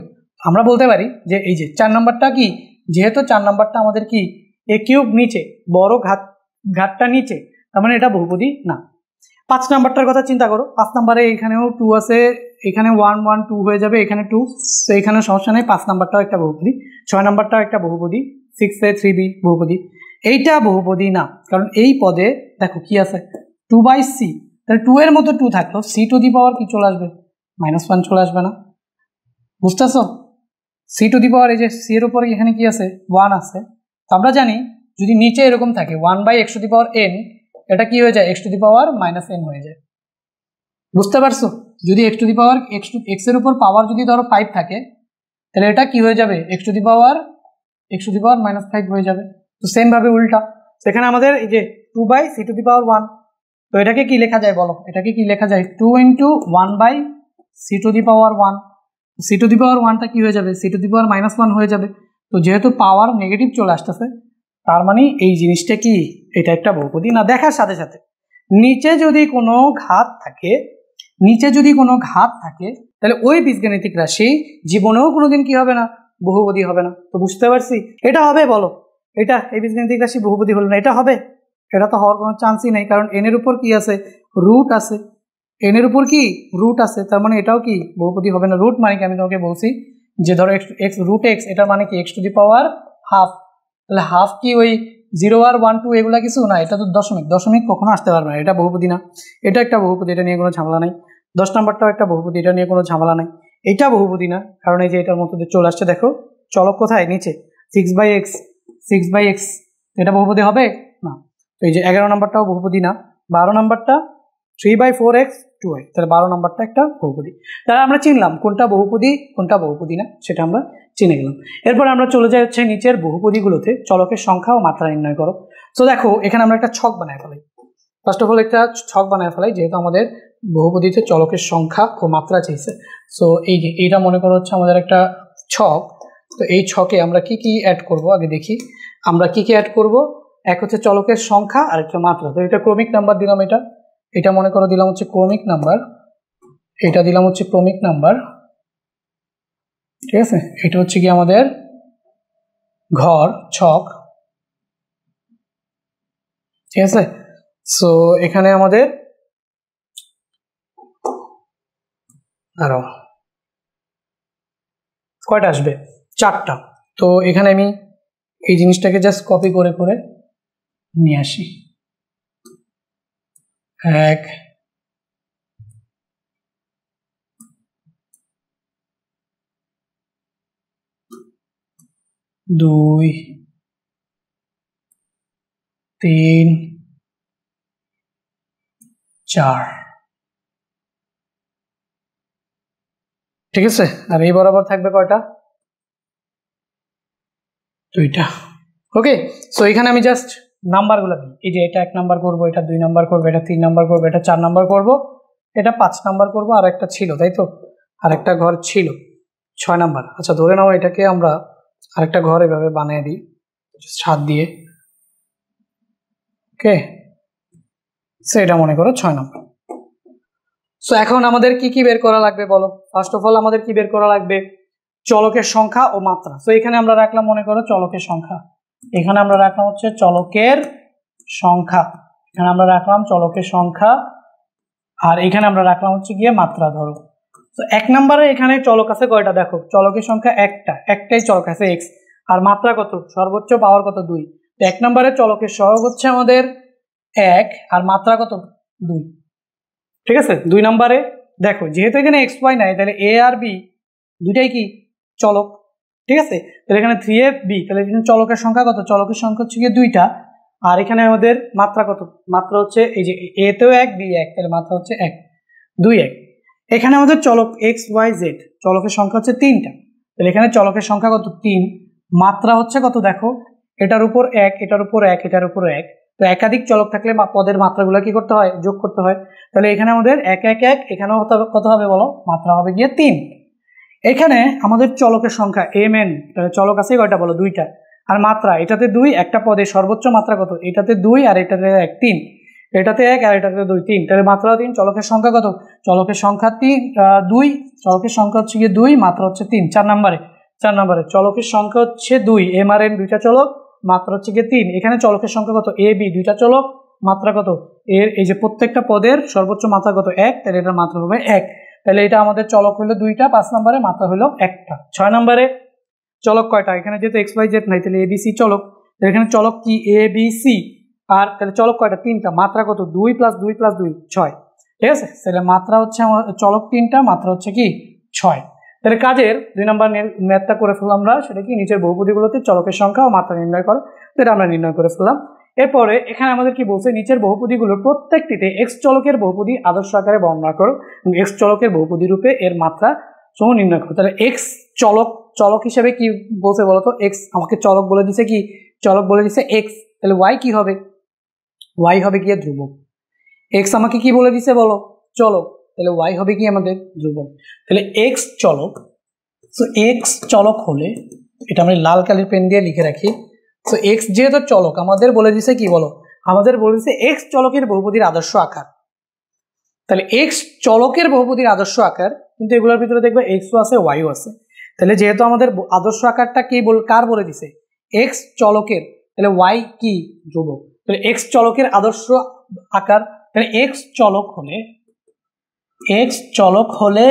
আমরা বলতে পারি যে এই যে 4 নাম্বারটা কি, যেহেতু 4 নাম্বারটা আমাদের কি a কিউব নিচে, বড় ঘাতটা নিচে, তার মানে এটা বহুপদী না। 5 নাম্বারটার কথা চিন্তা করো, 5 নাম্বারে এখানেও 2 আছে, এখানে 1 1 2 হয়ে যাবে, এখানে 2, তো এখানে সমস্যা নেই, 5 নাম্বারটাও একটা বহুপদী, 6 নাম্বারটাও একটা বহুপদী, 6 এ 3b বহুপদী। এইটা বহুপদী না, কারণ এই পদে দেখো কি আছে 2/c, তাহলে 2 এর মতো 2 থাকলো, c টু দি পাওয়ার কি চলে আসবে -1 চলে আসবে না, বুঝতেছো? c টু দি পাওয়ার এই যে c এর উপরে এখানে কি আছে 1 আছে, তো আমরা জানি যদি নিচে এরকম থাকে 1/x two the power n, এটা কি হয়ে যায় x to the power -n হয়ে যায়, বুঝতে পারছো? যদি x to the power x এর উপর পাওয়ার যদি ধরো 5 থাকে, তাহলে এটা কি হয়ে যাবে x টু দি পাওয়ার -5 হয়ে যাবে। তো সেম ভাবে উল্টা, সেখানে আমাদের এই যে 2/c টু দি পাওয়ার 1, তো এটাকে কি লেখা যায় বলো, এটাকে কি লেখা যায় 2 × 1/c to the power 1, c to the power 1টা কি হয়ে যাবে c টু দি পাওয়ার -1 হয়ে যাবে। তো যেহেতু পাওয়ার নেগেটিভ চলে আসতেছে, তার মানে এই জিনিসটা কি, এটা একটা বহুপদী না। দেখার সাথে সাথে নিচে যদি কোনো ঘাত থাকে, তাহলে ওই বীজগাণিতিক রাশি জীবনেও কোনোদিন কি হবে না, বহুপদী হবে না। তো বুঝতে পারছি, এটা হবে বলো, এটা এই বীজগাণিতিক রাশি বহুপদী হলো না, এটা হবে? এটা তো হওয়ার কোনো চান্সই নেই, কারণ এন এর উপর কি আছে, রুট আছে, এন এর উপর কি রুট আছে, তার মানে এটাও কি বহুপদী হবে না। রুট মানে কি আমি তোমাকে বলছি যে ধরো x রুট x, এটা মানে কি x to the power half, তাহলে হাফ কি ওই 0 আর 1 2 এগুলা কিছু না, এটা তো দশমিক কখনো আসতে পারবে না, এটা বহুপদী না। এটা একটা বহুপদী, এটা নিয়ে কোনো ঝামেলা নাই। 10 নাম্বারটাও একটা বহুপদী, এটা নিয়ে কোনো ঝামেলা নাই। এটা বহুপদী না, কারণ এই যে এটার মধ্যে চলে আসছে, দেখো চলক কোথায় নিচে 6/x, এটা বহুপদী হবে না। তো এই যে 11 নাম্বারটাও বহুপদী না, 12 নাম্বারটা 3/4x 2y, তাহলে 12 নাম্বারটা একটা বহুপদী। তাহলে আমরা চিনলাম কোনটা বহুপদী না, সেটা আমরা চিনে গেলাম। এরপর আমরা চলে যাই হচ্ছে নিচের বহুপদীগুলোতে চলকের সংখ্যা ও মাত্রা নির্ণয় করো। তো দেখো এখানে আমরা একটা ছক বানায় ফেলাই, ফার্স্ট অফ অল একটা ছক বানায় ফেলাই, যেহেতু আমাদের বহুপদীতে চলকের সংখ্যা ও মাত্রা চাইছে। সো এই যে এইটা মনে করো হচ্ছে আমাদের একটা ছক। তো এই ছকে আমরা কি কি অ্যাড করব, আগে দেখি আমরা কি কি অ্যাড করব। এক হচ্ছে চলকের সংখ্যা আর একটা মাত্রা, তো এটা ক্রমিক নাম্বার দিলাম, এটা মনে করো দিলাম হচ্ছে ক্রমিক নাম্বার, এটা দিলাম হচ্ছে ক্রমিক নাম্বার, ঠিক আছে। এটা হচ্ছে কি আমাদের ঘর ছক, ঠিক আছে। সো এখানে আমাদের আরো কয়টা আসবে, 4টা। তো এখানে আমি এই জিনিসটাকে জাস্ট কপি করে করে নিয়ে আসি, 1 2 3 4, ঠিক আছে। আর এই বরাবর থাকবে কয়টা, 2টা। ওকে, সো এখানে আমি জাস্ট নাম্বারগুলো দিই, এই যে এটা 1 নাম্বার করবো, এটা 2 নাম্বার করবো, এটা 3 নাম্বার করবো, এটা 4 নাম্বার করবো, এটা 5 নাম্বার করবো, আর একটা ছিল তাই তো, আর একটা ঘর ছিল 6 নাম্বার। আচ্ছা ধরে নাও এটাকে আমরা আরেকটা ঘর এভাবে বানিয়ে দিই 7 দিয়ে, ওকে। সো এটা মনে করো 6 নাম্বার। সো এখন আমাদের কি কি বের করা লাগবে বলো। ফার্স্ট অফ অল আমাদের কি বের করা লাগবে, চলকের সংখ্যা ও মাত্রা। সো এখানে আমরা রাখলাম মনে করো চলকের সংখ্যা, এখানে আমরা রাখলাম হচ্ছে চলকের সংখ্যা, এখানে আমরা রাখলাম চলকের সংখ্যা, আর এখানে আমরা রাখলাম হচ্ছে গিয়ে মাত্রা। ধরো তো 1 নম্বরে এখানে চলক আছে কয়টা, দেখো চলকের সংখ্যা একটাই চলক আছে x, আর মাত্রা কত, সর্বোচ্চ পাওয়ার কত 2। তো 1 নম্বরে চলকের সহগ হচ্ছে আমাদের 1 আর মাত্রা কত 2, ঠিক আছে। 2 নম্বরে দেখো যেহেতু এখানে x y নাই, তাহলে a আর b দুইটাই কি চলক, ঠিক আছে। তাহলে এখানে 3ab, তাহলে এখানে চলকের সংখ্যা কত, চলকের সংখ্যা হচ্ছে গিয়ে 2টা, আর এখানে আমাদের মাত্রা কত, মাত্রা হচ্ছে এই যে a তেও 1 b 1, তাহলে মাত্রা হচ্ছে 1 2 1। এখানে আমাদের চলক এক্স ওয়াই জেড, চলকের সংখ্যা হচ্ছে 3টা। তাহলে এখানে চলকের সংখ্যা কত? 3। মাত্রা হচ্ছে কত দেখো, এটার উপর 1, এটার উপর 1, এটার উপর 1। তো একাধিক চলক থাকলে পদের মাত্রাগুলো কি করতে হয়? যোগ করতে হয়। তাহলে এখানে আমাদের 1 1 1, এখানেও কত হবে বলো? মাত্রা হবে গিয়ে 3। এখানে আমাদের চলকের সংখ্যা এম এন, চলক আছে কয়টা বলো? 2টা। আর মাত্রা এটাতে 2, একটা পদে সর্বোচ্চ মাত্রা কত? এটাতে 2 আর এটাতে 1, 3। এটাতে 1 আর এটাতে 2, 3। তাহলে মাত্রা 3। চলকের সংখ্যা কত? চলকের সংখ্যা 2। চলকের সংখ্যা হচ্ছে গিয়ে 2, মাত্রা হচ্ছে 3। 4 নম্বরে চলকের সংখ্যা হচ্ছে 2, এম আর এন 2টা চলক, মাত্রা হচ্ছে গিয়ে 3। এখানে চলকের সংখ্যা কত? এ বি 2টা চলক, মাত্রা কত? এর এই যে প্রত্যেকটা পদের সর্বোচ্চ মাত্রা কত? 1। তাহলে এটার মাত্রা হবে 1। তাহলে এটা আমাদের চলক হলো 2টা, 5 নম্বরে মাত্রা হলো 1টা। 6 নম্বরে চলক কয়টা? এখানে যেহেতু এক্স ওয়াই জেড নাই, তাহলে এবিসি চলক। এখানে চলক কি? এ বি সি। আর তাহলে চলক কয়টা? 3টা। মাত্রা কত? 2 + 2 + 2 6। ঠিক আছে, তাহলে মাত্রা হচ্ছে আমার চলক 3টা, মাত্রা হচ্ছে কি 6। তাহলে কাজের 2 নম্বর ম্যাথটা করে ফেললাম আমরা। সেটা কি? নিচের বহুপদীগুলোতে চলকের সংখ্যা ও মাত্রা নির্ণয় করো। এটা আমরা নির্ণয় করে ফেললাম। এরপরে এখানে আমাদের কি বলছে? নিচের বহুপদীগুলোর প্রত্যেকটিতে এক্স চলকের বহুপদী আদর্শ আকারে বর্ণনা করো এবং এক্স চলকের বহুপদী রূপে এর মাত্রা সমূহ নির্ণয় করো। তাহলে এক্স চলক হিসেবে কি বলছে বলতো? এক্স আমাকে চলক বলে দিছে কি? চলক বলে দিছে এক্স। তাহলে ওয়াই কি হবে? ওয়াই হবে কি? ধ্রুবক। এক্স আমাকে কি বলে দিছে বলো? চলক। তাহলে ওয়াই হবে কি? আমাদের ধ্রুবক। তাহলে এক্স চলক। সো এক্স চলক হলে, এটা আমরা লাল কালির পেন দিয়ে লিখে রাখি। সো এক্স যেহেতু চলক, আমাদের বলে দিছে কি বলো? আমাদের বলে দিছে এক্স চলকের বহুপদীর আদর্শ আকার। তাহলে এক্স চলকের বহুপদীর আদর্শ আকার, কিন্তু এগুলোর ভিতরে দেখবে এক্সও আছে, ওয়াইও আছে। তাহলে যেহেতু আমাদের আদর্শ আকারটা কি কার বলে দিছে? এক্স চলকের। তাহলে ওয়াই কি? ধ্রুবক। তাহলে এক্স চলকের আদর্শ আকার। তাহলে এক্স চলক হলে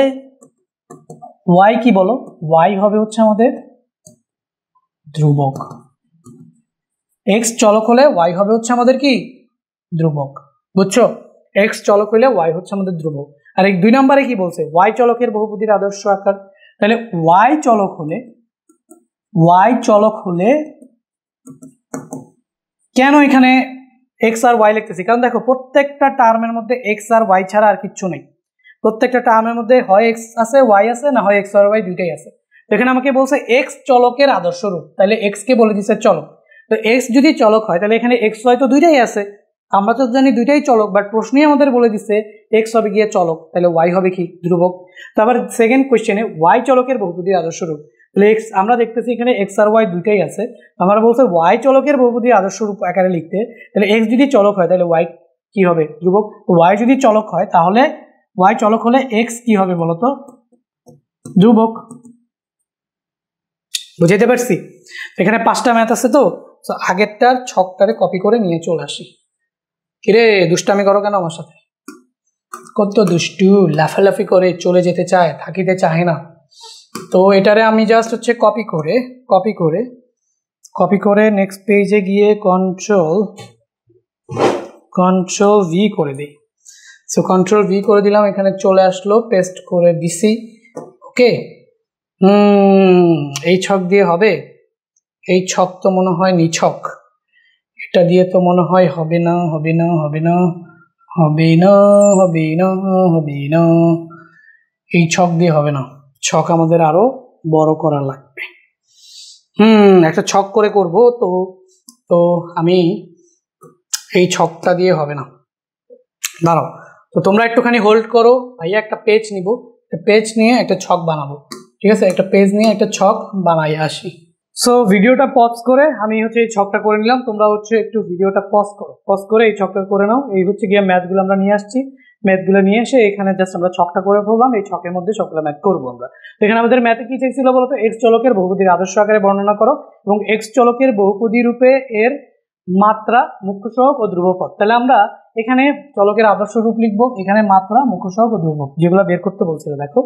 ওয়াই কি বলো? ওয়াই হবে হচ্ছে আমাদের ধ্রুবক। এক্স চলক হলে ওয়াই হবে হচ্ছে আমাদের কি? ধ্রুবক। বুঝছো? এক্স চলক হলে ওয়াই হচ্ছে আমাদের ধ্রুবক। আর এই 2 নম্বরে কি বলছে? ওয়াই চলকের বহুপদীর আদর্শ আকার। তাহলে ওয়াই চলক হলে কেন এখানে এক্স আর ওয়াই লিখতেছি? কারণ দেখো, প্রত্যেকটা টার্মের মধ্যে এক্স আর ওয়াই ছাড়া আর কিচ্ছু নেই। প্রত্যেকটা টার্মের মধ্যে হয় এক্স আছে, ওয়াই আছে, না হয় এক্স আর ওয়াই দুইটাই আছে। এখানে আমাকে বলছে এক্স চলকের আদর্শ রূপ। তাহলে এক্স কে বলে দিচ্ছে চলক। তো এক্স যদি চলক হয়, তাহলে এখানে এক্স ওয়াই তো দুইটাই আছে। আমরা তো জানি দুইটাই চলক, বাট প্রশ্নই আমাদের বলে দিচ্ছে এক্স হবে গিয়ে চলক। তাহলে ওয়াই হবে কি? ধ্রুবক। তারপর সেকেন্ড কোশ্চেনে ওয়াই চলকের বহুপদীর আদর্শ রূপ। তাহলে এক্স আমরা দেখতেছি এখানে এক্স আর ওয়াই দুইটাই আছে। আমরা বলছে ওয়াই চলকের বহুপদীর আদর্শ রূপ আকারে লিখতে। তাহলে এক্স যদি চলক হয়, তাহলে ওয়াই কি হবে? ধ্রুবক। ওয়াই যদি চলক হয়, তাহলে ওয়াই চলক হলে এক্স কি হবে বলতো? ধ্রুবক। বুঝাইতে পারছি? এখানে 5টা ম্যাথ আছে, তো আগেরটার ছকটারে কপি করে নিয়ে চলে আসি। কিরে দুষ্টামি করো কেন আমার সাথে? কত দুষ্টু, লাফালাফি করে চলে যেতে চায়, থাকিতে চায় না। তো এটারে আমি জাস্ট হচ্ছে কপি করে নেক্সট পেজে গিয়ে কন্ট্রোল ভি করে দিই। সো কন্ট্রোল ভি করে দিলাম, এখানে চলে আসলো, পেস্ট করে দিছি। ওকে। এই ছক দিয়ে হবে? এই ছক তো মনে হয় নিছক। এটা দিয়ে তো মনে হয় হবে না। এই ছক দিয়ে হবে না। ছক আমাদের আরো বড় করা লাগবে। একটা ছক করে করব। তো আমি এই ছকটা দিয়ে হবে না। দাঁড়াও, তো তোমরা একটুখানি হোল্ড করো। ভাইয়া একটা পেজ নিব, একটা পেজ নিয়ে একটা ছক বানাবো। ঠিক আছে, একটা পেজ নিয়ে একটা ছক বানাই আসি। সো ভিডিওটা পজ করে আমি হচ্ছে এই ছকটা করে নিলাম। তোমরা হচ্ছে একটু ভিডিওটা পজ করে এই ছকটা করে নাও। এই হচ্ছে গিয়ে ম্যাথগুলো আমরা নিয়ে আসছি। ম্যাথগুলো নিয়ে এসে এখানে জাস্ট আমরা ছকটা করে ফেললাম। এই ছকের মধ্যে সবগুলো ম্যাথ করবো আমরা। তো এখানে আমাদের ম্যাথে কি চাইছিল বলতো? এক্স চলকের বহুপদীর আদর্শ আকারে বর্ণনা করো এবং এক্স চলকের বহুপদী রূপে এর মাত্রা, মুখ্য সহগ ও ধ্রুবপদ। তাহলে আমরা এখানে চলকের আদর্শ রূপ লিখবো, এখানে মাত্রা, মুখ্য সহগ ও ধ্রুবক যেগুলো বের করতে বলছিল। দেখো,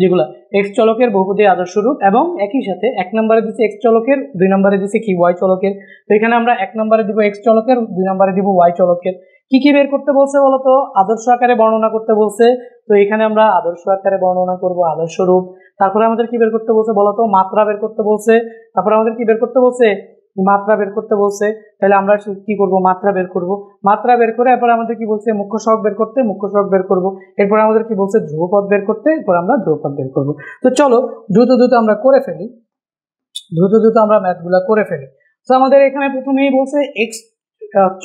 যেগুলো এক্স চলকের বহুপদীর আদর্শ রূপ, এবং একই সাথে 1 নম্বরে দিচ্ছে এক্স চলকের, 2 নম্বরে দিচ্ছে কি? ওয়াই চলকের। তো এখানে আমরা 1 নম্বরে দিব এক্স চলকের, 2 নম্বরে দিব ওয়াই চলকের। কি কি বের করতে বলছে বলতো? আদর্শ আকারে বর্ণনা করতে বলছে। তো এখানে আমরা আদর্শ আকারে বর্ণনা করব, আদর্শ রূপ। তারপরে আমাদের কি বের করতে বলছে বলতো? মাত্রা বের করতে বলছে। তারপরে আমাদের কি বের করতে বলছে? মাত্রা বের করতে বলছে, তাহলে আমরা কি করব, মাত্রা বের করব। মাত্রা বের করে এরপর আমাদের কি বলছে, মুখ্য সহগ বের করতে, মুখ্য সহগ বের করব। এরপর আমাদের কি বলছে, ধ্রুবপদ বের করতে, এরপর আমরা ধ্রুবপদ বের করব। তো চলো দ্রুত দ্রুত আমরা করে ফেলি, দ্রুত দ্রুত আমরা ম্যাথগুলো করে ফেলি। তো আমাদের এখানে প্রথমেই বলছে এক্স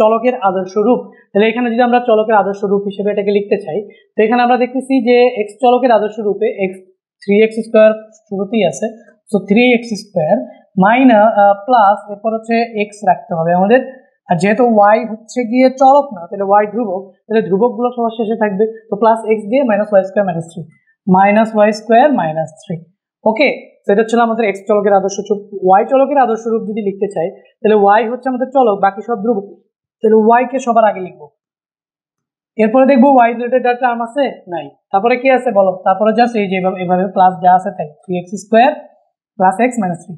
চলকের আদর্শ রূপ। তাহলে এখানে যদি আমরা চলকের আদর্শ রূপ হিসেবে এটাকে লিখতে চাই, তো এখানে আমরা দেখতেছি যে এক্স চলকের আদর্শ রূপে এক্স 3x স্কোয়ার শুরুতেই আছে, তো 3x স্কোয়ার মাইনাস প্লাস এরপর হচ্ছে এক্স রাখতে হবে আমাদের। আর যেহেতু ওয়াই হচ্ছে গিয়ে চলক না, তাহলে ওয়াই ধ্রুবক, তাহলে ধ্রুবকগুলো সবার শেষে থাকবে, তো প্লাস এক্স দিয়ে minus y square minus three, minus y square minus three. Okay, সেটা ছিল আমাদের এক্স চলকের আদর্শ রূপ। ওয়াই চলকের আদর্শ রূপ যদি লিখতে চাই, তাহলে ওয়াই হচ্ছে আমাদের চলক, বাকি সব ধ্রুবক, তাহলে ওয়াই কে সবার আগে লিখবো। এরপরে দেখবো ওয়াই রিলেটেড একটা টার্ম আছে নাই, তারপরে কি আছে বলো, তারপরে জাস্ট এই যে এভাবে প্লাস যা আছে তাই, 3x square plus x minus three,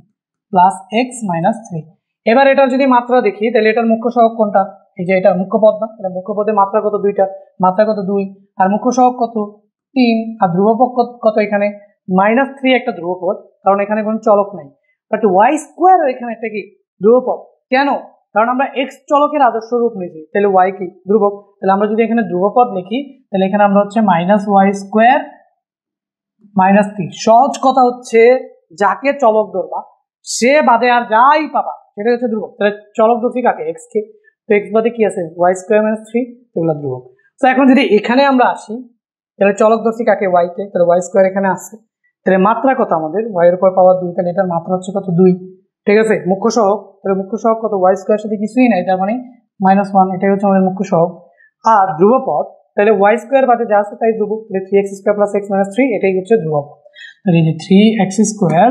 plus x minus three. এবার এটার যদি মাত্রা দেখি, তাহলে এটার মুখ্য সহগ কোনটা, এই যে এটা মুখ্য পদ না, তাহলে মুখ্য পদে মাত্রা কত, দুইটা, মাত্রা কত 2, আর মুখ্য সহগ কত 3, আর ধ্রুবপদ কত এখানে -3 একটা ধ্রুবপদ, কারণ এখানে কোনো চলক নাই। বাট ওয়াই স্কোয়ার এখানে একটা কি ধ্রুবপদ, কেন, কারণ আমরা এক্স চলকের আদর্শ রূপ নিয়েছি, তাহলে ওয়াই কি ধ্রুবক, তাহলে আমরা যদি এখানে ধ্রুবপদ লিখি, তাহলে এখানে আমরা হচ্ছে minus y square minus three. সহজ কথা হচ্ছে যাকে চলক ধরবা সে বাদে আর যাই পাবা সেটা হচ্ছে ধ্রুবক। তাহলে চলক ধরছি কাকে, এক্স কে, তো এক্স বাদে কি আছে ওয়াই স্কোয়ার মাইনাস থ্রি, এগুলো ধ্রুবক। তো এখন যদি এখানে আমরা আসি, তাহলে চলক ধরছি কাকে, ওয়াই কে, তাহলে ওয়াই স্কোয়ার এখানে আছে, তাহলে মাত্রা কত আমাদের, ওয়াই এর উপর পাওয়ার 2, তাহলে এটার মাত্রা হচ্ছে কত 2, ঠিক আছে। মুখ্য সহগ, তাহলে মুখ্য সহগ কত, ওয়াই স্কোয়ার সাথে কিছুই নাই, তার মানে -1, এটাই হচ্ছে আমাদের মুখ্য সহগ। আর ধ্রুবপদ, তাহলে ওয়াই স্কোয়ার বাদে যা আছে তাই ধ্রুবক, তাহলে 3x square plus x minus three, এটাই হচ্ছে ধ্রুবপদ। তাহলে এই যে 3x square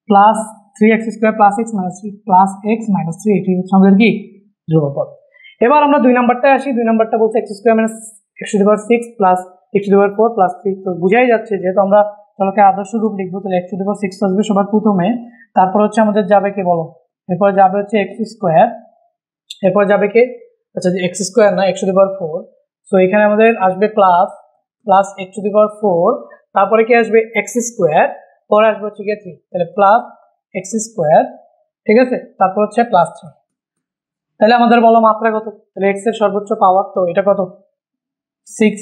plus 3x square plus x minus three plus x minus three, এটাই হচ্ছে আমাদের কি ধ্রুবপদ। এবার আমরা 2 নাম্বারটায় আসি। 2 নাম্বারটা বলছে x square minus x to the power 6 plus x to the power 4 plus 3। তো বুঝাই যাচ্ছে যেহেতু আমরা চলকে আদর্শ রূপ লিখবো, তাহলে এক্স টু দি পাওয়ার 6 আসবে সবার প্রথমে, তারপর হচ্ছে আমাদের যাবে কে বলো, এরপর যাবে হচ্ছে এক্স স্কোয়ার, এরপর যাবে কে, আচ্ছা এক্স স্কোয়ার না x to the power 4, so এখানে আমাদের আসবে plus plus x to the power 4, তারপরে কি আসবে এক্স স্কোয়ার, পরে আসবে হচ্ছে গিয়ে 3, তাহলে প্লাস এক্স স্কোয়ার, ঠিক আছে, তারপর হচ্ছে প্লাস 3। তাহলে আমাদের বলো মাত্রা কত, তাহলে এক্স এর সর্বোচ্চ পাওয়ার, তো এটা কত 6,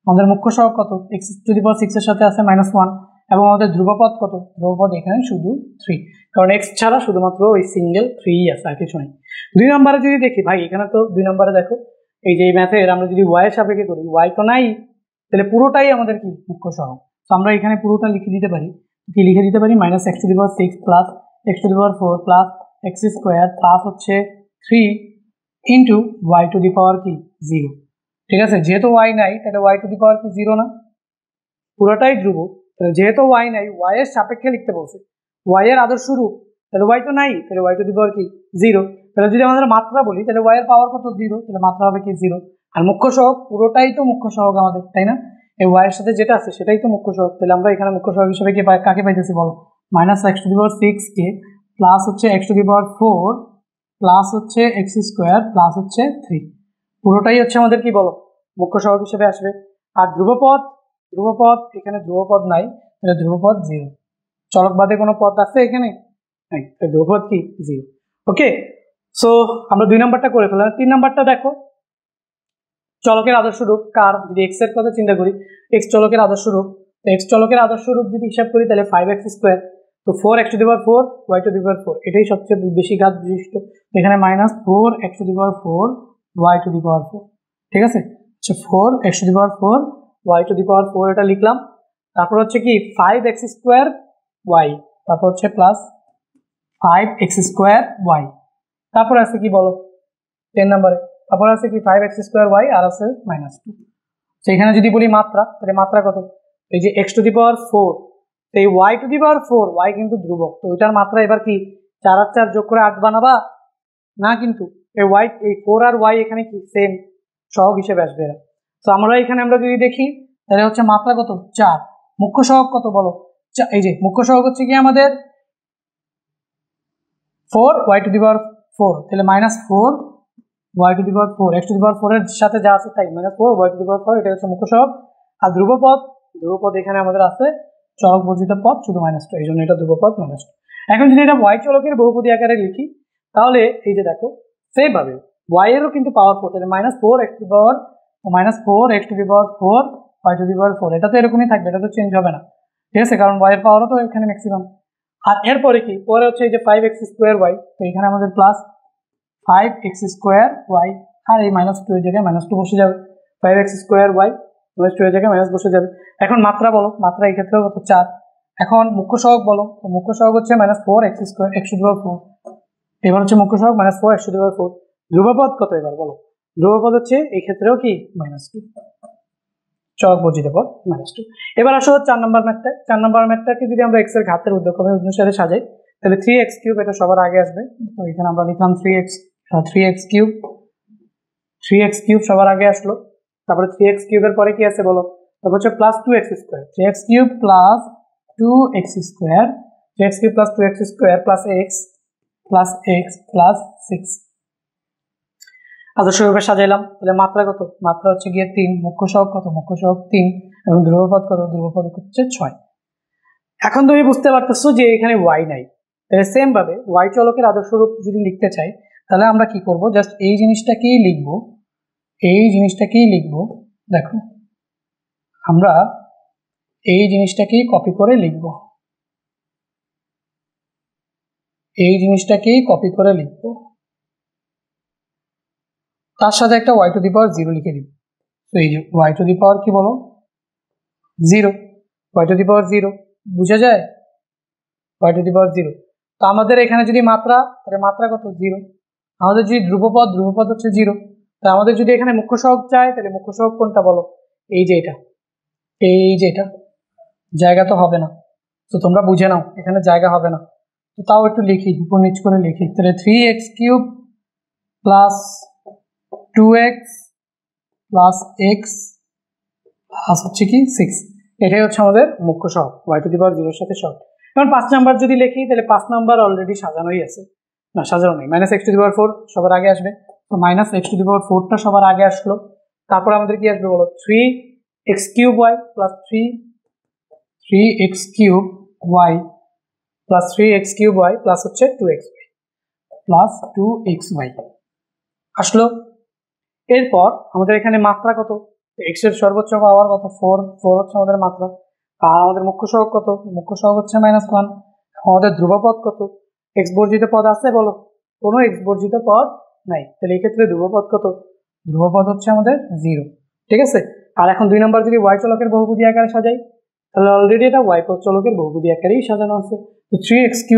আমাদের মুখ্য সহগ কত, এক্স টু দি পাওয়ার 6 এর সাথে আছে -1, এবং আমাদের ধ্রুবপদ কত, ধ্রুবপদ এখানে শুধু 3, কারণ এক্স ছাড়া শুধুমাত্র ওই সিঙ্গেল 3 আছে, আর কিছু নেই। 2 নম্বরে যদি দেখি ভাই, এখানে তো 2 নম্বরে দেখো এই যে এই ম্যাথের আমরা যদি ওয়াই এর সাপেক্ষে করি, ওয়াই তো নাই, তাহলে পুরোটাই আমাদের কি মুখ্য সহগ। তো আমরা এখানে পুরোটা লিখে দিতে পারি, কি লিখে দিতে পারি, minus x to the power 6 plus x to the power 4 plus x square plus হচ্ছে 3 ইন্টু ওয়াই টু দি পাওয়ার কি 0, ঠিক আছে। যেহেতু ওয়াই নাই, তাহলে ওয়াই টু দি পাওয়ার কি 0 না, পুরোটাই ধ্রুবক, তাহলে যেহেতু ওয়াই নাই, ওয়াই এর সাপেক্ষে লিখতে বলছে, ওয়াই এর আদর্শ রূপ, তাহলে ওয়াই তো নাই, তাহলে ওয়াই টু দি পাওয়ার কি 0। তাহলে যদি আমাদের মাত্রা বলি, তাহলে ওয়াই এর পাওয়ার কত 0, তাহলে মাত্রা হবে কি 0। আর মুখ্য সহগ, পুরোটাই তো মুখ্য সহগ আমাদের, তাই না, এই ওয়াই এর সাথে যেটা আছে সেটাই তো মুখ্য সহগ। তাহলে আমরা এখানে মুখ্য সহগ হিসেবে কাকে পাইতেছি বলো, minus x to the power 6 কে প্লাস হচ্ছে x to the power 4 plus হচ্ছে এক্স স্কোয়ার প্লাস হচ্ছে 3, পুরোটাই হচ্ছে আমাদের কি বলো মুখ্য সহগ হিসেবে আসবে। আর ধ্রুবপদ, ধ্রুবপদ এখানে ধ্রুবপদ নাই, তাহলে ধ্রুবপদ 0, চলক বাদে কোনো পদ আছে এখানে নাই, ধ্রুবপদ কি 0। ওকে, সো আমরা 2 নাম্বারটা করে ফেললাম। 3 নাম্বারটা দেখো, চলকের আদর্শ রূপ কার, যদি এক্স এর কথা চিন্তা করি, এক্স চলকের আদর্শ রূপ, তো এক্স চলকের আদর্শ রূপ যদি হিসাব করি, তাহলে 5x স্কোয়ার, তো 4x to the power 4 y to the power 4, এটাই সবচেয়ে বেশি ঘাত বিশিষ্ট, এখানে -4x to the power 4 y to the power 4, ঠিক আছে। আচ্ছা 4x to the power 4 y to the power 4 এটা লিখলাম, তারপর হচ্ছে কি 5x স্কোয়ার ওয়াই, তারপর হচ্ছে প্লাস 5x স্কোয়ার ওয়াই, তারপর আছে কি বলো 10 নম্বরে, তারপর আছে কি 5x স্কোয়ার ওয়াই, আর আছে -2। তো এখানে যদি বলি মাত্রা, তাহলে মাত্রা কত, এই যে x টু দি পাওয়ার 4, তো এই y to the power 4, y কিন্তু ধ্রুবক, তো ওইটার মাত্রা এবার কি 4 আর 4 যোগ করে 8 বানাবা না, কিন্তু এই y এই 4 আর y এখানে কি সেম সহগ হিসেবে আসবে এরা। তো আমরা এখানে আমরা যদি দেখি, তাহলে হচ্ছে মাত্রা কত 4, মুখ্য সহগ কত বলো, এই যে মুখ্য সহগ হচ্ছে কি আমাদের 4 y টু দি পাওয়ার 4, তাহলে -4 y to the power 4, x to the power 4 এর সাথে যা আছে তাই, -4 y টু দি পাওয়ার 4, এটা হচ্ছে মুখ্য সহগ। আর ধ্রুবপদ, ধ্রুবপদ এখানে আমাদের আছে চলক বর্জিত পদ শুধু -2, এই জন্য এটা ধ্রুবপদ -2। এখন যদি এটা y চলকের বহুপদী আকারে লিখি, তাহলে এই যে দেখো সেম ভাবে y এরও কিন্তু পাওয়ার 4, তাহলে -4x⁴ y⁴ এটা তো এরকমই থাকবে, এটা তো চেঞ্জ হবে না, ঠিক আছে, কারণ y এর পাওয়ারও তো এখানে ম্যাক্সিমাম। আর এরপরে কি, পরে হচ্ছে এই যে 5x² তো এখানে আমাদের প্লাস 5x² আর এই -2 এর জায়গায় -2 বসে যাবে, 5x² -2 এর জায়গায় মাইনাস বসে যাবে। এখন মাত্রা বলো, মাত্রা এই ক্ষেত্রেও কত 4। এখন মুখ্য সহগ বলো, তো মুখ্য সহগ হচ্ছে -4x², এবার হচ্ছে মুখ্য সহগ -4x²। ধ্রুবপদ কত এবার বলো, ধ্রুবপদ হচ্ছে এই ক্ষেত্রেও কি -2, সহগ বর্জিত পদ -2। এবার আসো 4 নম্বর ম্যাথটা। 4 নম্বর ম্যাথটাকে যদি আমরা x এর ঘাতের উদ্যক্রমে অনুসারে সাজাই তাহলে 3x³ এটা সবার আগে আসবে, তো এখানে আমরা লিখলাম 3x³ সবার আগে আসলো। তারপরে 3x³ এর পরে কি আছে বলো, তারপর হচ্ছে +2x², 3x³ + 2x², 3x³ + 2x² +x + 6 আদর্শভাবে সাজাইলাম। তাহলে মাত্রা কত, মাত্রা হচ্ছে গিয়ে 3, মুখ্য সহগ কত, মুখ্য সহগ 3 এবং ধ্রুবপদ কত, ধ্রুবপদ হচ্ছে 6। এখন তুমি বুঝতে পারতেছো যে এখানে y নাই, তাহলে সেম ভাবে y চলকের আদর্শ রূপ যদি লিখতে চাই তাহলে আমরা কি করব, জাস্ট এই জিনিসটাকেই লিখব, দেখো আমরা এই জিনিসটাকেই কপি করে লিখব, তার সাথে একটা y⁴ লিখে দিব। তো এই যে y⁴ কি বলো 0, y⁴ বুঝা যায়, y⁴ তো আমাদের এখানে যদি মাত্রা, তাহলে মাত্রা কত 0, আমাদের যদি ধ্রুবপদ হচ্ছে 0, তো আমাদের যদি এখানে মুখ্য সহগ চাই তাহলে মুখ্য সহগ কোনটা বলো, এই যে এটা, জায়গা তো হবে না, তো তোমরা বুঝে নাও এখানে জায়গা হবে না, তো তাও একটু লিখি, উপর নিচ করে লিখি। তাহলে 3x³ + 2x + x প্লাস হচ্ছে কি 6, এটাই হচ্ছে আমাদের মুখ্য সহগ y⁴ এর সাথে সহগ। এখন 5 নাম্বার যদি লিখি তাহলে 5 নাম্বার অলরেডি সাজানোই আছে, না সাজানো নেই, -x⁴ সবার আগে আসবে, তো -x⁴ সবার আগে আসলো। তারপর আমাদের কি আসবে বলো, 3x³ প্লাস হচ্ছে 2xy আসলো। এরপর আমাদের এখানে মাত্রা কত, x এর সর্বোচ্চ পাওয়ার কত 4 হচ্ছে আমাদের মাত্রা, আর আমাদের মুখ্য সহগ কত, মুখ্য সহগ হচ্ছে -1, আমাদের ধ্রুবপদ কত, x বর্জিত পদ আছে বলো, কোনো x বর্জিত পদ নাই, তাহলে এই ক্ষেত্রে ধ্রুবপদ কত, ধ্রুবপদ হচ্ছে আমাদের 0, ঠিক আছে। আর এখন 2 নম্বর যদি y চলকের বহুপদী আকারে সাজাই তাহলে অলরেডি এটা y চলকের বহুপদী আকারেই সাজানো আছে, তো 3x³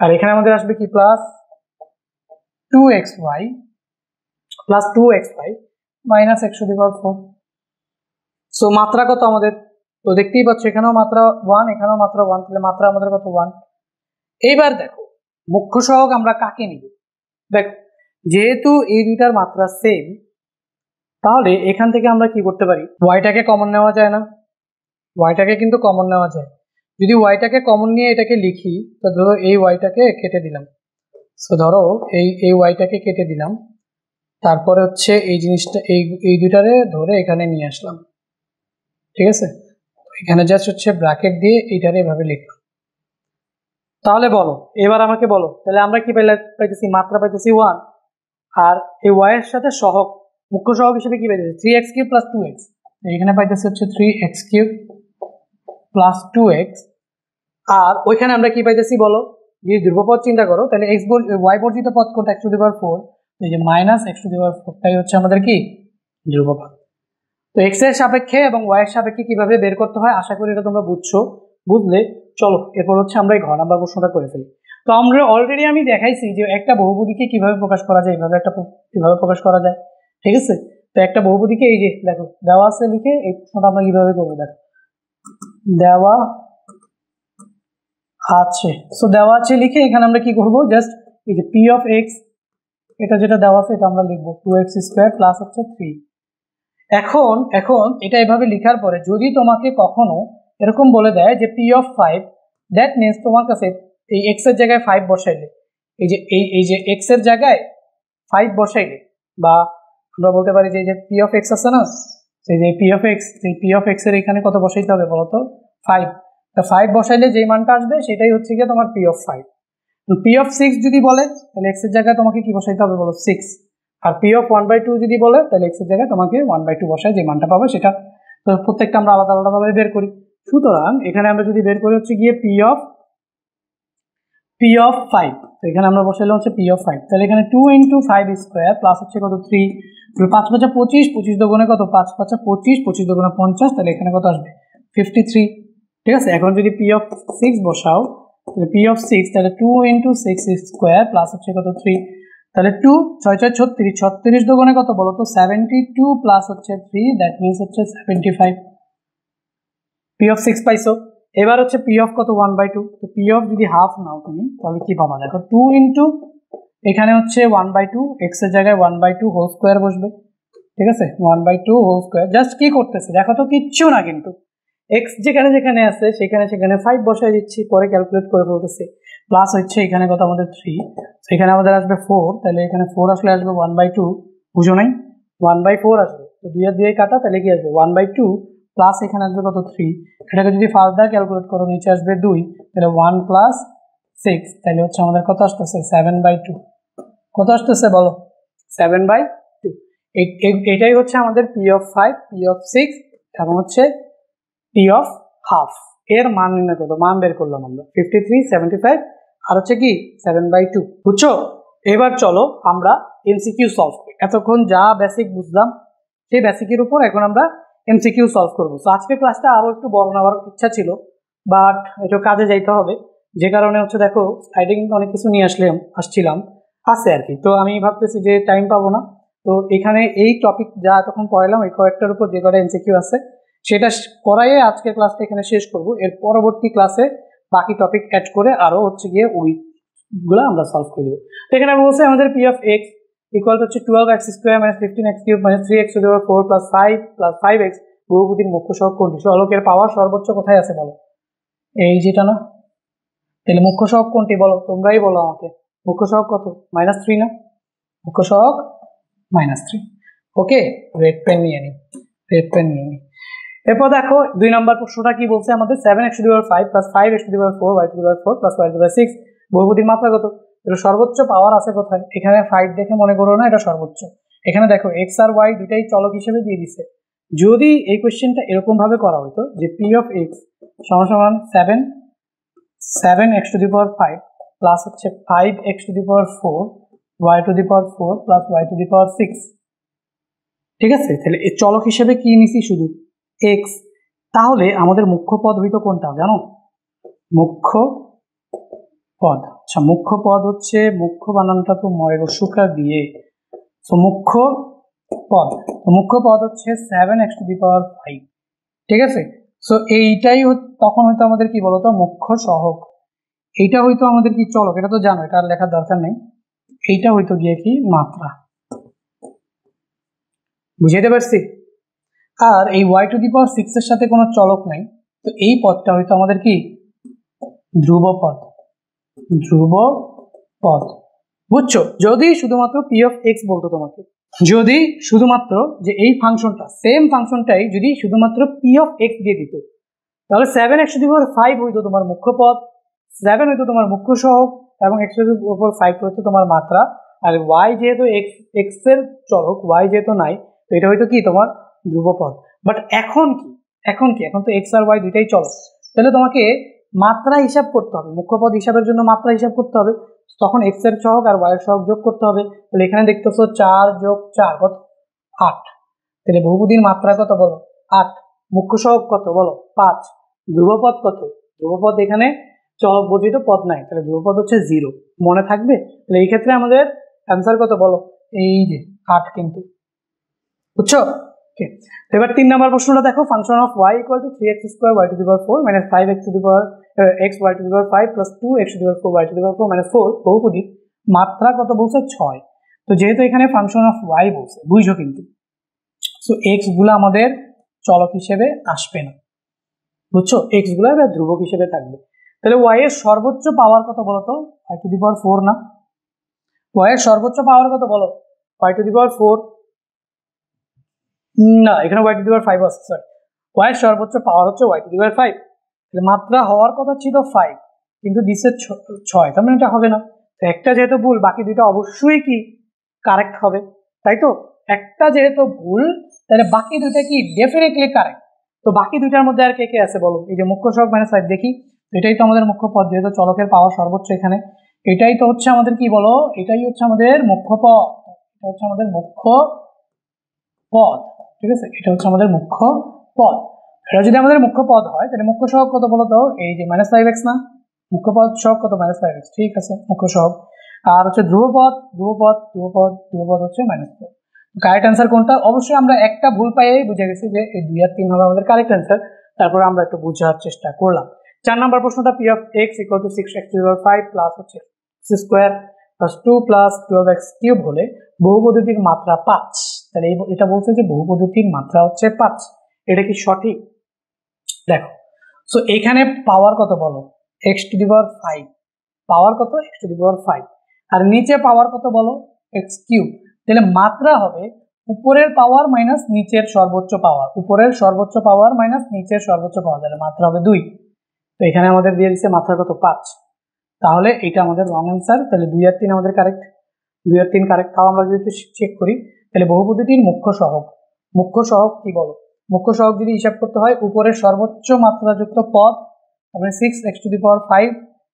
আর এখানে আমাদের আসবে কি +2xy -x⁴ সো মাত্রা কত আমাদের, তো দেখতেই পাচ্ছ এখানেও মাত্রা 1, এখানেও মাত্রা 1, তাহলে মাত্রা আমাদের কত 1। এইবার দেখো মুখ্য সহগ আমরা কাকে নিব, দেখো যেহেতু এই দুইটার মাত্রা সেম তাহলে এখান থেকে আমরা কি করতে পারি, ওয়াইটাকে কমন নেওয়া যায় না, ওয়াইটাকে কিন্তু কমন নেওয়া যায়। যদি ওয়াইটাকে কমন নিয়ে এটাকে লিখি তো ধরো এই ওয়াইটাকে কেটে দিলাম, সো ধরো এই ওয়াইটাকে কেটে দিলাম, তারপরে হচ্ছে এই জিনিসটা এই দুইটারে ধরে এখানে নিয়ে আসলাম, ঠিক আছে, এখানে জাস্ট হচ্ছে ব্র্যাকেট দিয়ে এইটারে এভাবে লিখলাম। তাহলে বলো, এবার আমাকে বলো, তাহলে আমরা কি পাইতেছি, মাত্রা পাইতেছি 1, আর এই y এর সাথে সহগ মুখ্য সহগ হিসেবে কি পাইতেছি 3x³ + 2x, এখানে পাইতেছি হচ্ছে 3x³ + 2x, আর ওইখানে আমরা কি পাইতেছি বলো, যদি ধ্রুবপদ চিন্তা করো তাহলে y বর্জিত পদ কোনটা, x⁴, এই যে -x⁴টাই হচ্ছে আমাদের কি ধ্রুবপদ। তো x এর সাপেক্ষে এবং y এর সাপেক্ষে কিভাবে বের করতে হয় আশা করি এটা তোমরা বুঝছো, বুঝলে চলো এরপর হচ্ছে আমরা এই ঘ নাম্বার প্রশ্নটা করে ফেলি। তো আমরা অলরেডি আমি দেখাইছি যে একটা বহুপদীকে কিভাবে প্রকাশ করা যায়, এভাবে প্রকাশ করা যায়, ঠিক আছে। তো একটা বহুপদীকে এই যে দেখো দেওয়া আছে লিখে এই প্রশ্নটা আমরা কিভাবে করবো, দেখো দেওয়া আছে, সো দেওয়া আছে লিখে এখানে আমরা কি করব, জাস্ট এই যে p(x) এটা যেটা দেওয়া আছে এটা আমরা লিখবো 2x² প্লাস হচ্ছে 3। এখন এটা এভাবে লেখার পরে যদি তোমাকে কখনো এরকম বলে দেয় যে p(5), দ্যাট মিন্স তোমার কাছে এই x এর জায়গায় 5 বসাইলে, এই যে x এর জায়গায় 5 বসাইলে, বা আমরা বলতে পারি যে এই যে p(x) আছে না, সেই যে p(x) এর এখানে কত বসাইতে হবে বলতো 5, তা 5 বসাইলে যেই মানটা আসবে সেটাই হচ্ছে গিয়ে তোমার পি অফ 5। পি অফ 6 যদি বলে তাহলে এক্স এর জায়গায় তোমাকে কি বসাইতে হবে বলো 6, আর পি অফ 1/2 যদি বলে তাহলে এক্স এর জায়গায় তোমাকে 1/2 বসায় যে মানটা পাবে সেটা। তো প্রত্যেকটা আমরা আলাদা আলাদাভাবে বের করি। সুতরাং এখানে আমরা যদি বের করি হচ্ছে গিয়ে পি অফ 5, তো এখানে আমরা বসাইলাম হচ্ছে পি অফ 5, তাহলে এখানে 2 × 5 স্কোয়ার প্লাস হচ্ছে কত 3, 5 × 5 = 25, 25 দুগুণে কত 5 × 5 = 25, 25 দুগুণে 50, তাহলে এখানে কত আসবে 53। ঠিক আছে, এখন যদি পি অফ 6 বসাও তাহলে পি অফ 6 তাহলে 2 × 6 স্কোয়ার প্লাস হচ্ছে কত 3, তাহলে 2 6 6 36, 36 দুগুণে কত বলো তো 72 প্লাস হচ্ছে 3, দ্যাট মিনস হচ্ছে 75। পি অফ 6 পাইছো। এবার হচ্ছে পি অফ কত 1/2, তো পি অফ যদি হাফ নাও তুমি তাহলে কি পাবা দেখো 2 × এখানে হচ্ছে 1/2, এক্স এর জায়গায় 1/2 হোল স্কোয়ার বসবে। ঠিক আছে, 1/2 হোল স্কোয়ার, জাস্ট কি করতেছে দেখো তো, কিচ্ছু না, কিন্তু এক্স যেখানে যেখানে আছে সেখানে সেখানে 5 বসাই দিচ্ছি, পরে ক্যালকুলেট করে ফেলতেছে। প্লাস হচ্ছে এখানে কত আমাদের 3, সেখানে আমাদের আসবে 4, তাহলে এখানে 4 আসলে আসবে 1/2, বুঝো নাই 1/4 আসবে, তো 2 আর 2 কাটা, তাহলে কি আসবে 1/2 প্লাস এখানে আসবে কত 3, এটাকে যদি ফার্দার ক্যালকুলেট করো নিচে আসবে 2, তাহলে 1 + 6, তাহলে হচ্ছে আমাদের কত আসতেছে 7/2। কত আসতেছে বলো 7/2। এটাই হচ্ছে আমাদের পি অফ 5, পি অফ 6 এবং হচ্ছে পি অফ হাফ এর মান নির্ণয় করবো। মান বের করলাম আমরা 53, 75 আর হচ্ছে কি 7/2, বুঝছো। এবার চলো আমরা এমসিকিউ সলভ করি। এতক্ষণ যা বেসিক বুঝলাম সেই বেসিকের উপর এখন আমরা এমসিকিউ সলভ করবো। তো আজকের ক্লাসটা আরো একটু বড় নেওয়ার ইচ্ছা ছিল, বাট একটু কাজে যাইতে হবে, যে কারণে হচ্ছে দেখো স্লাইডে কিন্তু অনেক কিছু নিয়ে আসছিলাম আছে আর কি। তো আমি ভাবতেছি যে টাইম পাবো না, তো এখানে এই টপিক যা এতক্ষণ পড়াইলাম এই কয়েকটার উপর যে কটা এমসিকিউ আছে সেটা করাইয়ে আজকের ক্লাসটা এখানে শেষ করব। এর পরবর্তী ক্লাসে বাকি টপিক অ্যাড করে আরও হচ্ছে গিয়ে ওইগুলো আমরা সলভ করে দেবো। তো এখানে বলছে আমাদের পি অফ এক্স ইকুয়াল হচ্ছে 12x² - 15x³ - 3x⁴ + 5 + 5x বহুপদীর মুখ্য সহগ কোনটি? চলকের পাওয়ার সর্বোচ্চ কোথায় আছে বলো, এই যেটা না, তাহলে মুখ্য সহগ কোনটি বলো, তোমরাই বলো আমাকে। মুখ্য সহগ কত -3 না, মুখ্য সহগ -3। ওকে, রেড পেন নিয়ে নিই, রেড পেন নিয়ে নিই। এরপর দেখো 2 নম্বর প্রশ্নটা কি বলছে আমাদের 7x⁵ + 5x⁴ y⁴ + y⁵ বহুপদীর মাত্রা কত? এটা সর্বোচ্চ পাওয়ার আছে কোথায়? এখানে 5 দেখে মনে করো না এটা সর্বোচ্চ, এখানে দেখো x আর y দুটাই চলক হিসেবে দিয়ে দিছে। যদি এই কোশ্চেনটা এরকম ভাবে করা হতো যে p অফ x সমান 7x⁵ প্লাস হচ্ছে 5x⁴ y⁴ প্লাস y⁴ 6, ঠিক আছে, তাহলে এই চলক হিসেবে কি নিছি শুধু x, তাহলে আমাদের মুখ্য পদ হইতো কোনটা জানো, মুখ্য পদ। আচ্ছা, মুখ্য পদ হচ্ছে, মুখ্য বানানটা তো ময়রসুকা দিয়ে, তো মুখ্য পদ, তো মুখ্য পদ হচ্ছে 7x⁵, ঠিক আছে। সো এইটাই তখন হয়তো আমাদের কি বলতো মুখ্য সহগ, এইটা হয়তো আমাদের কি চলক, এটা তো জানো, এটা আর লেখার দরকার নেই, এইটা হয়তো গিয়ে কি মাত্রা, বুঝাইতে পারছি। আর এই y⁴ এর সাথে কোনো চলক নাই, তো এই পদটা হয়তো আমাদের কি ধ্রুব পদ, ধ্রুব পদ, বুঝছো। যদি শুধুমাত্র পি অফ এক্স বলতো তোমাকে, যদি শুধুমাত্র যে এই ফাংশনটা সেম ফাংশনটাই যদি শুধুমাত্র পি অফ এক্স দিয়ে দিত, তাহলে 7x⁵ হইতো তোমার মুখ্য পদ, 7 হইতো তোমার মুখ্য সহগ এবং x⁵ হইতো তোমার মাত্রা, আর y যেহেতু এক্স এর চলক, y যেহেতু নাই, তো এটা হয়তো কি তোমার ধ্রুবপদ। বাট এখন কি, এখন তো এক্স আর ওয়াই দুইটাই চলক, তাহলে তোমাকে মাত্রা হিসাব করতে হবে, মুখ্য পদ হিসাবের জন্য মাত্রা হিসাব করতে হবে, তখন এক্স এর সহগ আর ওয়াই এর সহগ যোগ করতে হবে। তাহলে এখানে দেখতেছো 4 + 4 কত 8, তাহলে বহুপদীর মাত্রা কত বলো 8, মুখ্য সহগ কত বলো 5, ধ্রুবপদ কত, ধ্রুবপদ এখানে চলক বর্জিত পদ নাই, তাহলে ধ্রুবপদ হচ্ছে 0, মনে থাকবে। তাহলে এই ক্ষেত্রে আমাদের অ্যান্সার কত বলো, এই যে 8, কিন্তু বুঝছো। ওকে, তো এবার 3 নম্বর প্রশ্নটা দেখো, function of y = 3x² y⁴ - 5x y⁵ + 2x⁴ y⁴ - 4 বহুপদীর মাত্রা কত বলছে 6। তো যেহেতু এখানে ফাংশন অফ y বলছে, বুঝছো কিন্তু, সো x গুলো আমাদের চলক হিসেবে আসবে না, বুঝছো, x গুলো এবার ধ্রুবক হিসেবে থাকবে। তাহলে y এর সর্বোচ্চ পাওয়ার কত বলো তো, y⁴ না, y এর সর্বোচ্চ পাওয়ার কত বলো, y⁴ না, এখানে y⁵ আছে, সরি, y এর সর্বোচ্চ পাওয়ার হচ্ছে y⁵, মাত্রা হওয়ার কথা ছিল 5 কিন্তু দিছে 6, তার মানে এটা হবে না। তো একটা যেহেতু ভুল, বাকি দুইটা অবশ্যই কি কারেক্ট হবে, তাই তো? একটা যেহেতু ভুল, তাহলে বাকি দুইটা কি ডেফিনেটলি কারেক্ট। তো বাকি দুইটার মধ্যে আর কে কে আছে বলো? এই যে মুখ্য সহগ -5 দেখি, এটাই তো আমাদের মুখ্য পদ, যেহেতু চলকের পাওয়ার সর্বোচ্চ এখানে, এটাই তো হচ্ছে আমাদের কি বলো, এটাই হচ্ছে আমাদের মুখ্য পদ, এটা হচ্ছে আমাদের মুখ্য পদ, ঠিক আছে? এটা হচ্ছে আমাদের মুখ্য পদ। এটা যদি আমাদের মুখ্য পদ হয় তাহলে মুখ্য সহগ কত বলো তো? এই যে -5x না, মুখ্য পদ সহগ কত? -5x, ঠিক আছে, মুখ্য সহগ। আর হচ্ছে ধ্রুবপদ, ধ্রুবপদ হচ্ছে -4। কারেক্ট অ্যান্সার কোনটা? অবশ্যই আমরা একটা ভুল পাইয়েই বুঝে গেছি যে এই 2 আর 3 হবে আমাদের কারেক্ট অ্যান্সার। তারপরে আমরা একটু বোঝার চেষ্টা করলাম। 4 নম্বর প্রশ্নটা, p of x = 6x⁵ plus হচ্ছে x² প্লাস 2 প্লাস 12x³ হলে বহুপদীটির মাত্রা 5। তাহলে এটা বলছে যে বহুপদীটির মাত্রা হচ্ছে 5, এটা কি সঠিক? দেখো, সো এখানে পাওয়ার কত বলো? x⁵, পাওয়ার কত? x⁵, আর নিচে পাওয়ার কত বলো? x³। তাহলে মাত্রা হবে উপরের পাওয়ার মাইনাস নিচের সর্বোচ্চ পাওয়ার, উপরের সর্বোচ্চ পাওয়ার মাইনাস নিচের সর্বোচ্চ পাওয়ার, তাহলে মাত্রা হবে 2। তো এখানে আমাদের দিয়ে দিচ্ছে মাত্রা কত? 5। তাহলে এটা আমাদের রং অ্যান্সার। তাহলে 2 আর 3 আমাদের কারেক্ট, 2 আর 3 কারেক্ট। তাও আমরা যদি চেক করি, তাহলে বহুপদীটির মুখ্য সহগ কি বলো? মুখ্য সহগ যদি হিসাব করতে হয়, উপরের সর্বোচ্চ মাত্রাযুক্ত পদ তারপরে 6x⁵,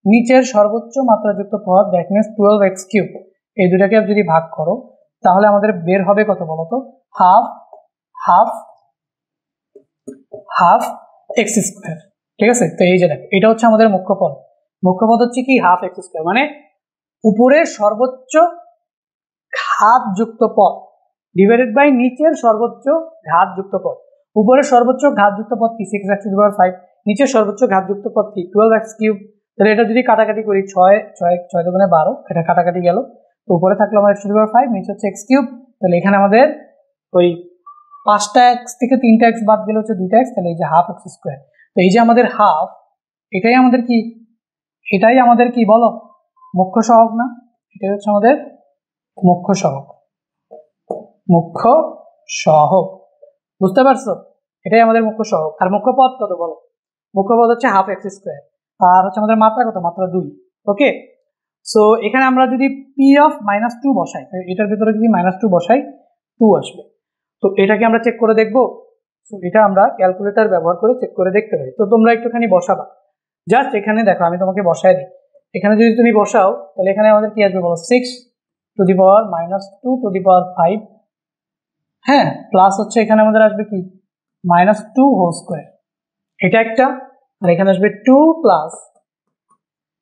নিচের সর্বোচ্চ মাত্রাযুক্ত পদ দ্যাট মিনস 12x³, এই দুটাকে যদি ভাগ করো তাহলে আমাদের বের হবে কত বলো তো? হাফ x², ঠিক আছে? তো এই যে দেখ, এটা হচ্ছে আমাদের মুখ্য পদ হচ্ছে কি ½ x², মানে উপরের সর্বোচ্চ ঘাতযুক্ত পদ ডিভাইডেড বাই নিচের সর্বোচ্চ ঘাতযুক্ত পদ। উপরের সর্বোচ্চ ঘাতযুক্ত পদ কি? 6x⁵, নিচের সর্বোচ্চ ঘাতযুক্ত পদ কি? 12x³। তাহলে এটা যদি কাটাকাটি করি, 6 দুগুণে 12, এটা কাটাকাটি গেল। তো উপরে থাকলো আমার x⁵, নিচে হচ্ছে x³। তাহলে এখানে আমাদের ওই 5টা x থেকে 3টা x বাদ গেলে হচ্ছে 2টা x, তাহলে এই যে ½ x²। তো এই যে আমাদের হাফ, এটাই আমাদের কি বলো? মুখ্য সহগ না? এটাই হচ্ছে আমাদের মুখ্য সহগ, বুঝতে পারছো? এটাই আমাদের মুখ্য সহগ। আর মুখ্য পদ কত বলো? মুখ্য পদ হচ্ছে ½ x², আর হচ্ছে আমাদের মাত্রা কত? মাত্রা 2। ওকে, সো এখানে আমরা যদি p of -2 বসাই, এটার ভিতরে যদি -2 বসাই, 2 আসবে। তো এটাকে আমরা চেক করে দেখবো। তো এটা আমরা ক্যালকুলেটর ব্যবহার করে চেক করে দেখতে পারি। তো তোমরা একটুখানি বসাবা, জাস্ট এখানে দেখো, আমি তোমাকে বসাই দিই। এখানে যদি তুমি বসাও তাহলে এখানে আমাদের কি আসবে বলো? 6⁻²⁵, হ্যাঁ, প্লাস হচ্ছে এখানে আমাদের আসবে কি? -2² এটা একটা, আর এখানে আসবে 2 প্লাস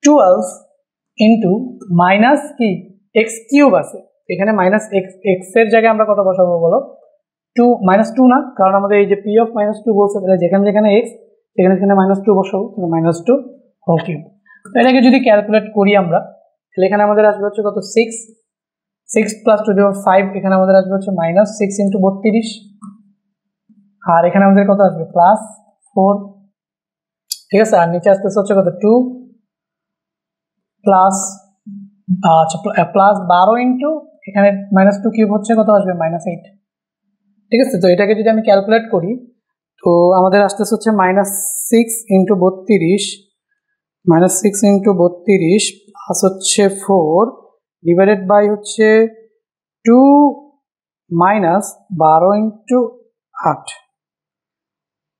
12 ইন্টু মাইনাস কি x³ আছে, এখানে -x এর জায়গায় আমরা কত বসাবো বলো? 2 -2 না, কারণ আমাদের এই যে p of -2 বলছে, তাহলে যেখানে x সেখানে -2 বসাবো, -2 হোল কিউব। তো এটাকে যদি ক্যালকুলেট করি আমরা, তাহলে এখানে আমাদের আসবে হচ্ছে কত? 6 প্লাস 2⁵, এখানে আমাদের আসবে হচ্ছে -6 ইন্টু 32, আর এখানে আমাদের কত আসবে? +4, ঠিক আছে? আর নিচে আসতেছে হচ্ছে কত? 2 প্লাস +12 ইন্টু এখানে -2 কিউব হচ্ছে কত আসবে? -8, ঠিক আছে? তো এটাকে যদি আমি ক্যালকুলেট করি, তো আমাদের আসতেছে হচ্ছে -6 ইন্টু 32, প্লাস হচ্ছে 4 ডিভাইডেড বাই হচ্ছে 2 -12 ইন্টু 8।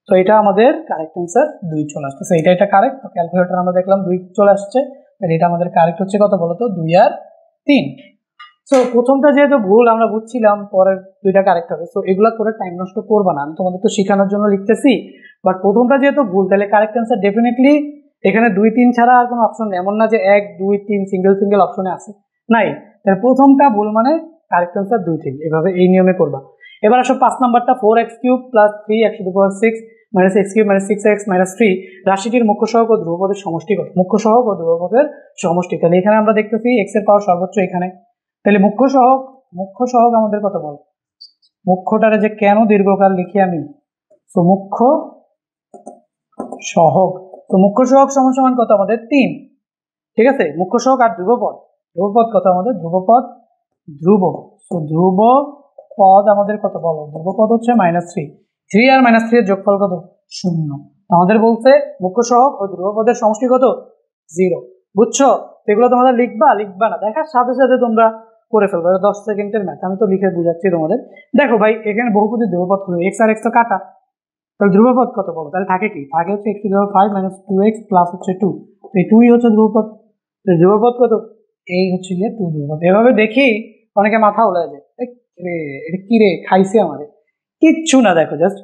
তো এটা আমাদের কারেক্ট অ্যান্সার 2 চলে আসতেছে। এটা কারেক্ট। তো ক্যালকুলেটর আমরা দেখলাম 2 চলে আসছে, তাহলে এটা আমাদের কারেক্ট হচ্ছে কত বলো তো? 2 আর 3। সো প্রথমটা যেহেতু ভুল আমরা বুঝছিলাম, পরের দুইটা কারেক্ট হবে। সো এগুলো করে টাইম নষ্ট করবা না, আমি তোমাদের তো শেখানোর জন্য লিখতেছি। বাট প্রথমটা যেহেতু ভুল, তাহলে কারেক্ট অ্যান্সার ডেফিনেটলি এখানে 2, 3 ছাড়া আর কোনো অপশন নেই। এমন না যে 1, 2, 3 সিঙ্গেল অপশনে আছে, নাই। তাহলে প্রথমটা ভুল মানে কারেক্ট অ্যান্সার 2, 3, এভাবে এই নিয়মে করবা। এবার আসো 5 নাম্বারটা, 4x³ plus 3x⁶ -x³ -6x -3 রাশিটির মুখ্য সহগ ও ধ্রুবপদের সমষ্টি কত? মুখ্য সহগ ও ধ্রুবপদের সমষ্টি। তাহলে এখানে আমরা দেখতেছি x এর পাওয়ার সর্বোচ্চ এখানে, তাহলে মুখ্য সহগ আমাদের কত বল? মুখ্যটারে যে কেন দীর্ঘকাল লিখি আমি, তো মুখ্য সহগ সমান কত আমাদের? 3, ঠিক আছে? মুখ্য সহগ আর ধ্রুবপদ কত আমাদের? ধ্রুবপদ আমাদের কত বলো? ধ্রুবপদ হচ্ছে -3 আর -3 এর যোগফল কত? 0। আমাদের বলছে মুখ্য সহগ ও ধ্রুবপদের সমষ্টি কত 0, বুঝছো? এগুলো তোমাদের লিখবা না, দেখার সাথে সাথে তোমরা করে ফেলবো। 10 সেকেন্ডের ম্যাথ, আমি তো লিখে বুঝাচ্ছি তোমাদের। দেখো ভাই, এখানে বহুপদীর ধ্রুবপদ কত, x আর x তো কাটা, তাহলে ধ্রুবপদ কত বলো? তাহলে থাকে কি, থাকে হচ্ছে x = 5 - 2x প্লাস হচ্ছে 2, এই 2ই হচ্ছে ধ্রুবপদ। ধ্রুবপদ কত, এই হচ্ছে গিয়ে 2 ধ্রুবপদ। এভাবে দেখি অনেকে মাথা উড়ায় যায়, এটা কি রে খাইছে আমারে, কিচ্ছু না, দেখো জাস্ট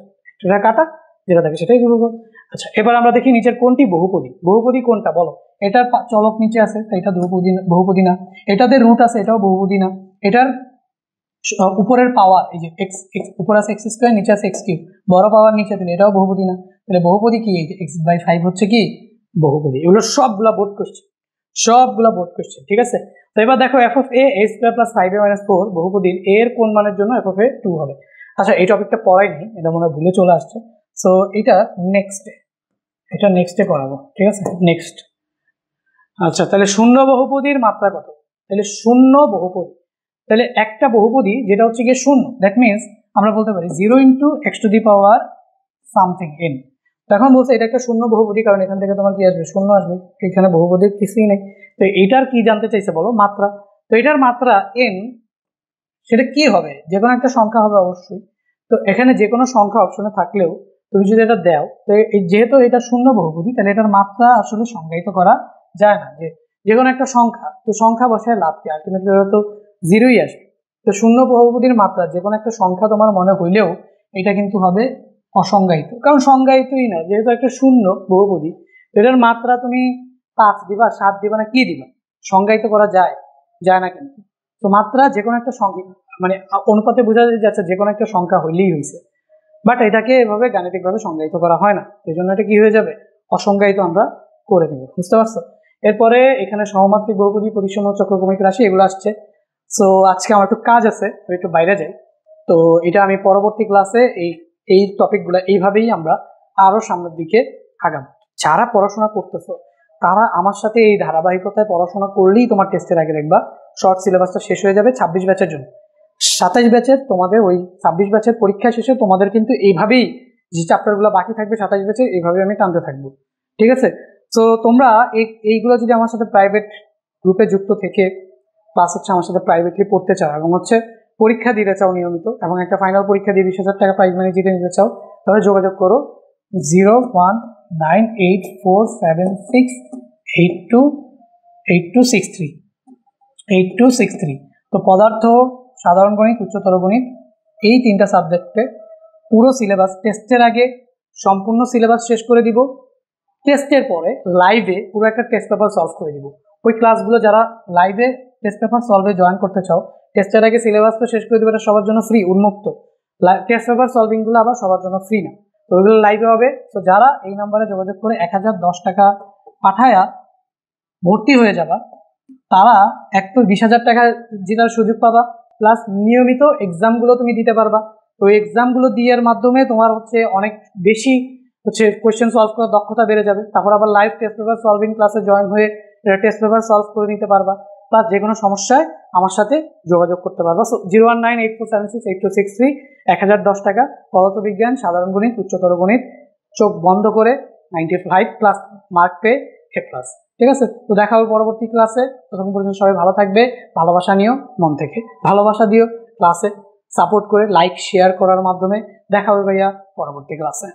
এটা কাটা, যেটা থাকে সেটাই ধ্রুবপদ। আচ্ছা, এবার আমরা দেখি নিচের কোনটি বহুপদী। বহুপদী কোনটা বলো? এটার চলক নিচে আছে, তাই এটা বহুপদী না। এটাতে রুট আছে, এটাও বহুপদী না। এটার উপরের পাওয়ার, এই যে x উপরে আছে x², নিচে আছে x3, বড় পাওয়ার নিচে দিলে এটাও বহুপদী না। তাহলে বহুপদী কি, এই যে x/5 হচ্ছে কি বহুপদী। এগুলো সবগুলা বোর্ড কোশ্চেন, ঠিক আছে? তো এবার দেখো f(a) a² + 5a - 4 বহুপদীর a এর কোন মানের জন্য f(a) 2 হবে। আচ্ছা, এই টপিকটা পড়াই নেই, এটা মনে হয় ভুলে চলে আসছে। সো এটা নেক্সটে করাবো, ঠিক আছে? নেক্সট। আচ্ছা, তাহলে শূন্য বহুপদীর মাত্রা কত? তাহলে শূন্য বহুপদী, তাহলে একটা বহুপদী যেটা হচ্ছে গিয়ে শূন্য, দ্যাট মিনস আমরা বলতে পারি 0 × x⁻n। তখন বলছে এটা একটা শূন্য বহুপদী, কারণ এখান থেকে তোমার কি আসবে, শূন্য আসবে। এখানে বহুপদীর কিছুই নেই, তো এইটার কি জানতে চাইছে বলো, মাত্রা। তো এটার মাত্রা n, সেটা কি হবে, যে কোনো একটা সংখ্যা হবে অবশ্যই। তো এখানে যে কোনো সংখ্যা অপশনে থাকলেও তুমি যদি এটা দাও, তো যেহেতু এটা শূন্য বহুপদী, তাহলে এটার মাত্রা আসলে সংজ্ঞায়িত করা যায় না, যে কোনো একটা সংখ্যা, তো সংখ্যা বসায় লাভ কি, আলটিমেটলি ওরা তো 0ই আসবে। তো শূন্য বহুপদীর মাত্রা যে কোনো একটা সংখ্যা তোমার মনে হইলেও এটা কিন্তু হবে অসংজ্ঞায়িত, কারণ সংজ্ঞায়িতই না, যেহেতু একটা শূন্য বহুপদী। এটার মাত্রা তুমি 5 দিবা, 7 দিবা, না কি দিবা, সংজ্ঞায়িত করা যায় না কিন্তু। তো মাত্রা যে কোনো একটা সংখ্যা, মানে অনুপাতে বোঝা যাচ্ছে যে কোনো একটা সংখ্যা হইলেই হয়েছে, বাট এটাকে এভাবে গাণিতিকভাবে সংজ্ঞায়িত করা হয় না, এই জন্য এটা কি হয়ে যাবে, অসংজ্ঞায়িত আমরা করে নেব, বুঝতে পারছো? এরপরে এখানে সমমাত্রিক বহুপদী, প্রতিসম চক্রক্রমিক রাশি, এগুলো আসছে। সো আজকে আমার একটু কাজ আছে, একটু বাইরে যাই। তো এটা আমি পরবর্তী ক্লাসে এই টপিকগুলো এইভাবেই আমরা আরো সামনের দিকে আগাম। যারা পড়াশোনা করতেছো তারা আমার সাথে এই ধারাবাহিকতায় পড়াশোনা করলেই তোমার টেস্টের আগে দেখবা শর্ট সিলেবাসটা শেষ হয়ে যাবে 26 ব্যাচের জন্য। 27 ব্যাচের তোমাদের ওই 26 ব্যাচের পরীক্ষা শেষে তোমাদের কিন্তু এইভাবেই যে চ্যাপ্টারগুলো বাকি থাকবে 27 ব্যাচের, এইভাবে আমি টানতে থাকবো, ঠিক আছে? তো তোমরা এইগুলো যদি আমার সাথে প্রাইভেট গ্রুপে যুক্ত থেকে প্লাস হচ্ছে আমার সাথে প্রাইভেটলি পড়তে চাও এবং হচ্ছে পরীক্ষা দিতে চাও নিয়মিত, এবং একটা ফাইনাল পরীক্ষা দিয়ে 20,000 টাকা প্রাইজ মানি জিতে নিতে চাও, তাহলে যোগাযোগ করো 019846782863 তো পদার্থ, সাধারণ গণিত, উচ্চতর গণিত, এই 3টা সাবজেক্টে পুরো সিলেবাস টেস্টের আগে সম্পূর্ণ সিলেবাস শেষ করে দিব। টেস্টের পরে লাইভে পুরো একটা টেস্ট পেপার সলভ করে দিব। ওই ক্লাসগুলো যারা লাইভে টেস্ট পেপার সলভে জয়েন করতে চাও, টেস্টের আগে সিলেবাস তো শেষ করে দেবো, এটা সবার জন্য ফ্রি, উন্মুক্ত। টেস্ট পেপার সলভিংগুলো আবার সবার জন্য ফ্রি না, তো ওইগুলো লাইভে হবে। তো যারা এই নাম্বারে যোগাযোগ করে 1010 টাকা পাঠায়া ভর্তি হয়ে যাবা, তারা এক তো 20,000 টাকা জেতার সুযোগ পাবা, প্লাস নিয়মিত এক্সামগুলো তুমি দিতে পারবা। তো এক্সামগুলো দিয়ে মাধ্যমে তোমার হচ্ছে অনেক বেশি হচ্ছে কোয়েশ্চেন সলভ করার দক্ষতা বেড়ে যাবে। তারপর আবার লাইভ টেস্ট পেপার সলভিং ক্লাসে জয়েন হয়ে টেস্ট পেপার সলভ করে নিতে পারবা, প্লাস যে কোনো সমস্যায় আমার সাথে যোগাযোগ করতে পারবা। সো 01984768263, 1010 টাকা, পদার্থবিজ্ঞান, সাধারণ গণিত, উচ্চতর গণিত, চোখ বন্ধ করে 95+ মার্ক পেয়ে A+, ঠিক আছে? তো দেখা হবে পরবর্তী ক্লাসে, ততক্ষণ পর্যন্ত সবাই ভালো থাকবে, ভালোবাসা নিও, মন থেকে ভালোবাসা দিও, ক্লাসে সাপোর্ট করে লাইক শেয়ার করার মাধ্যমে। দেখা হবে ভাইয়া পরবর্তী ক্লাসে।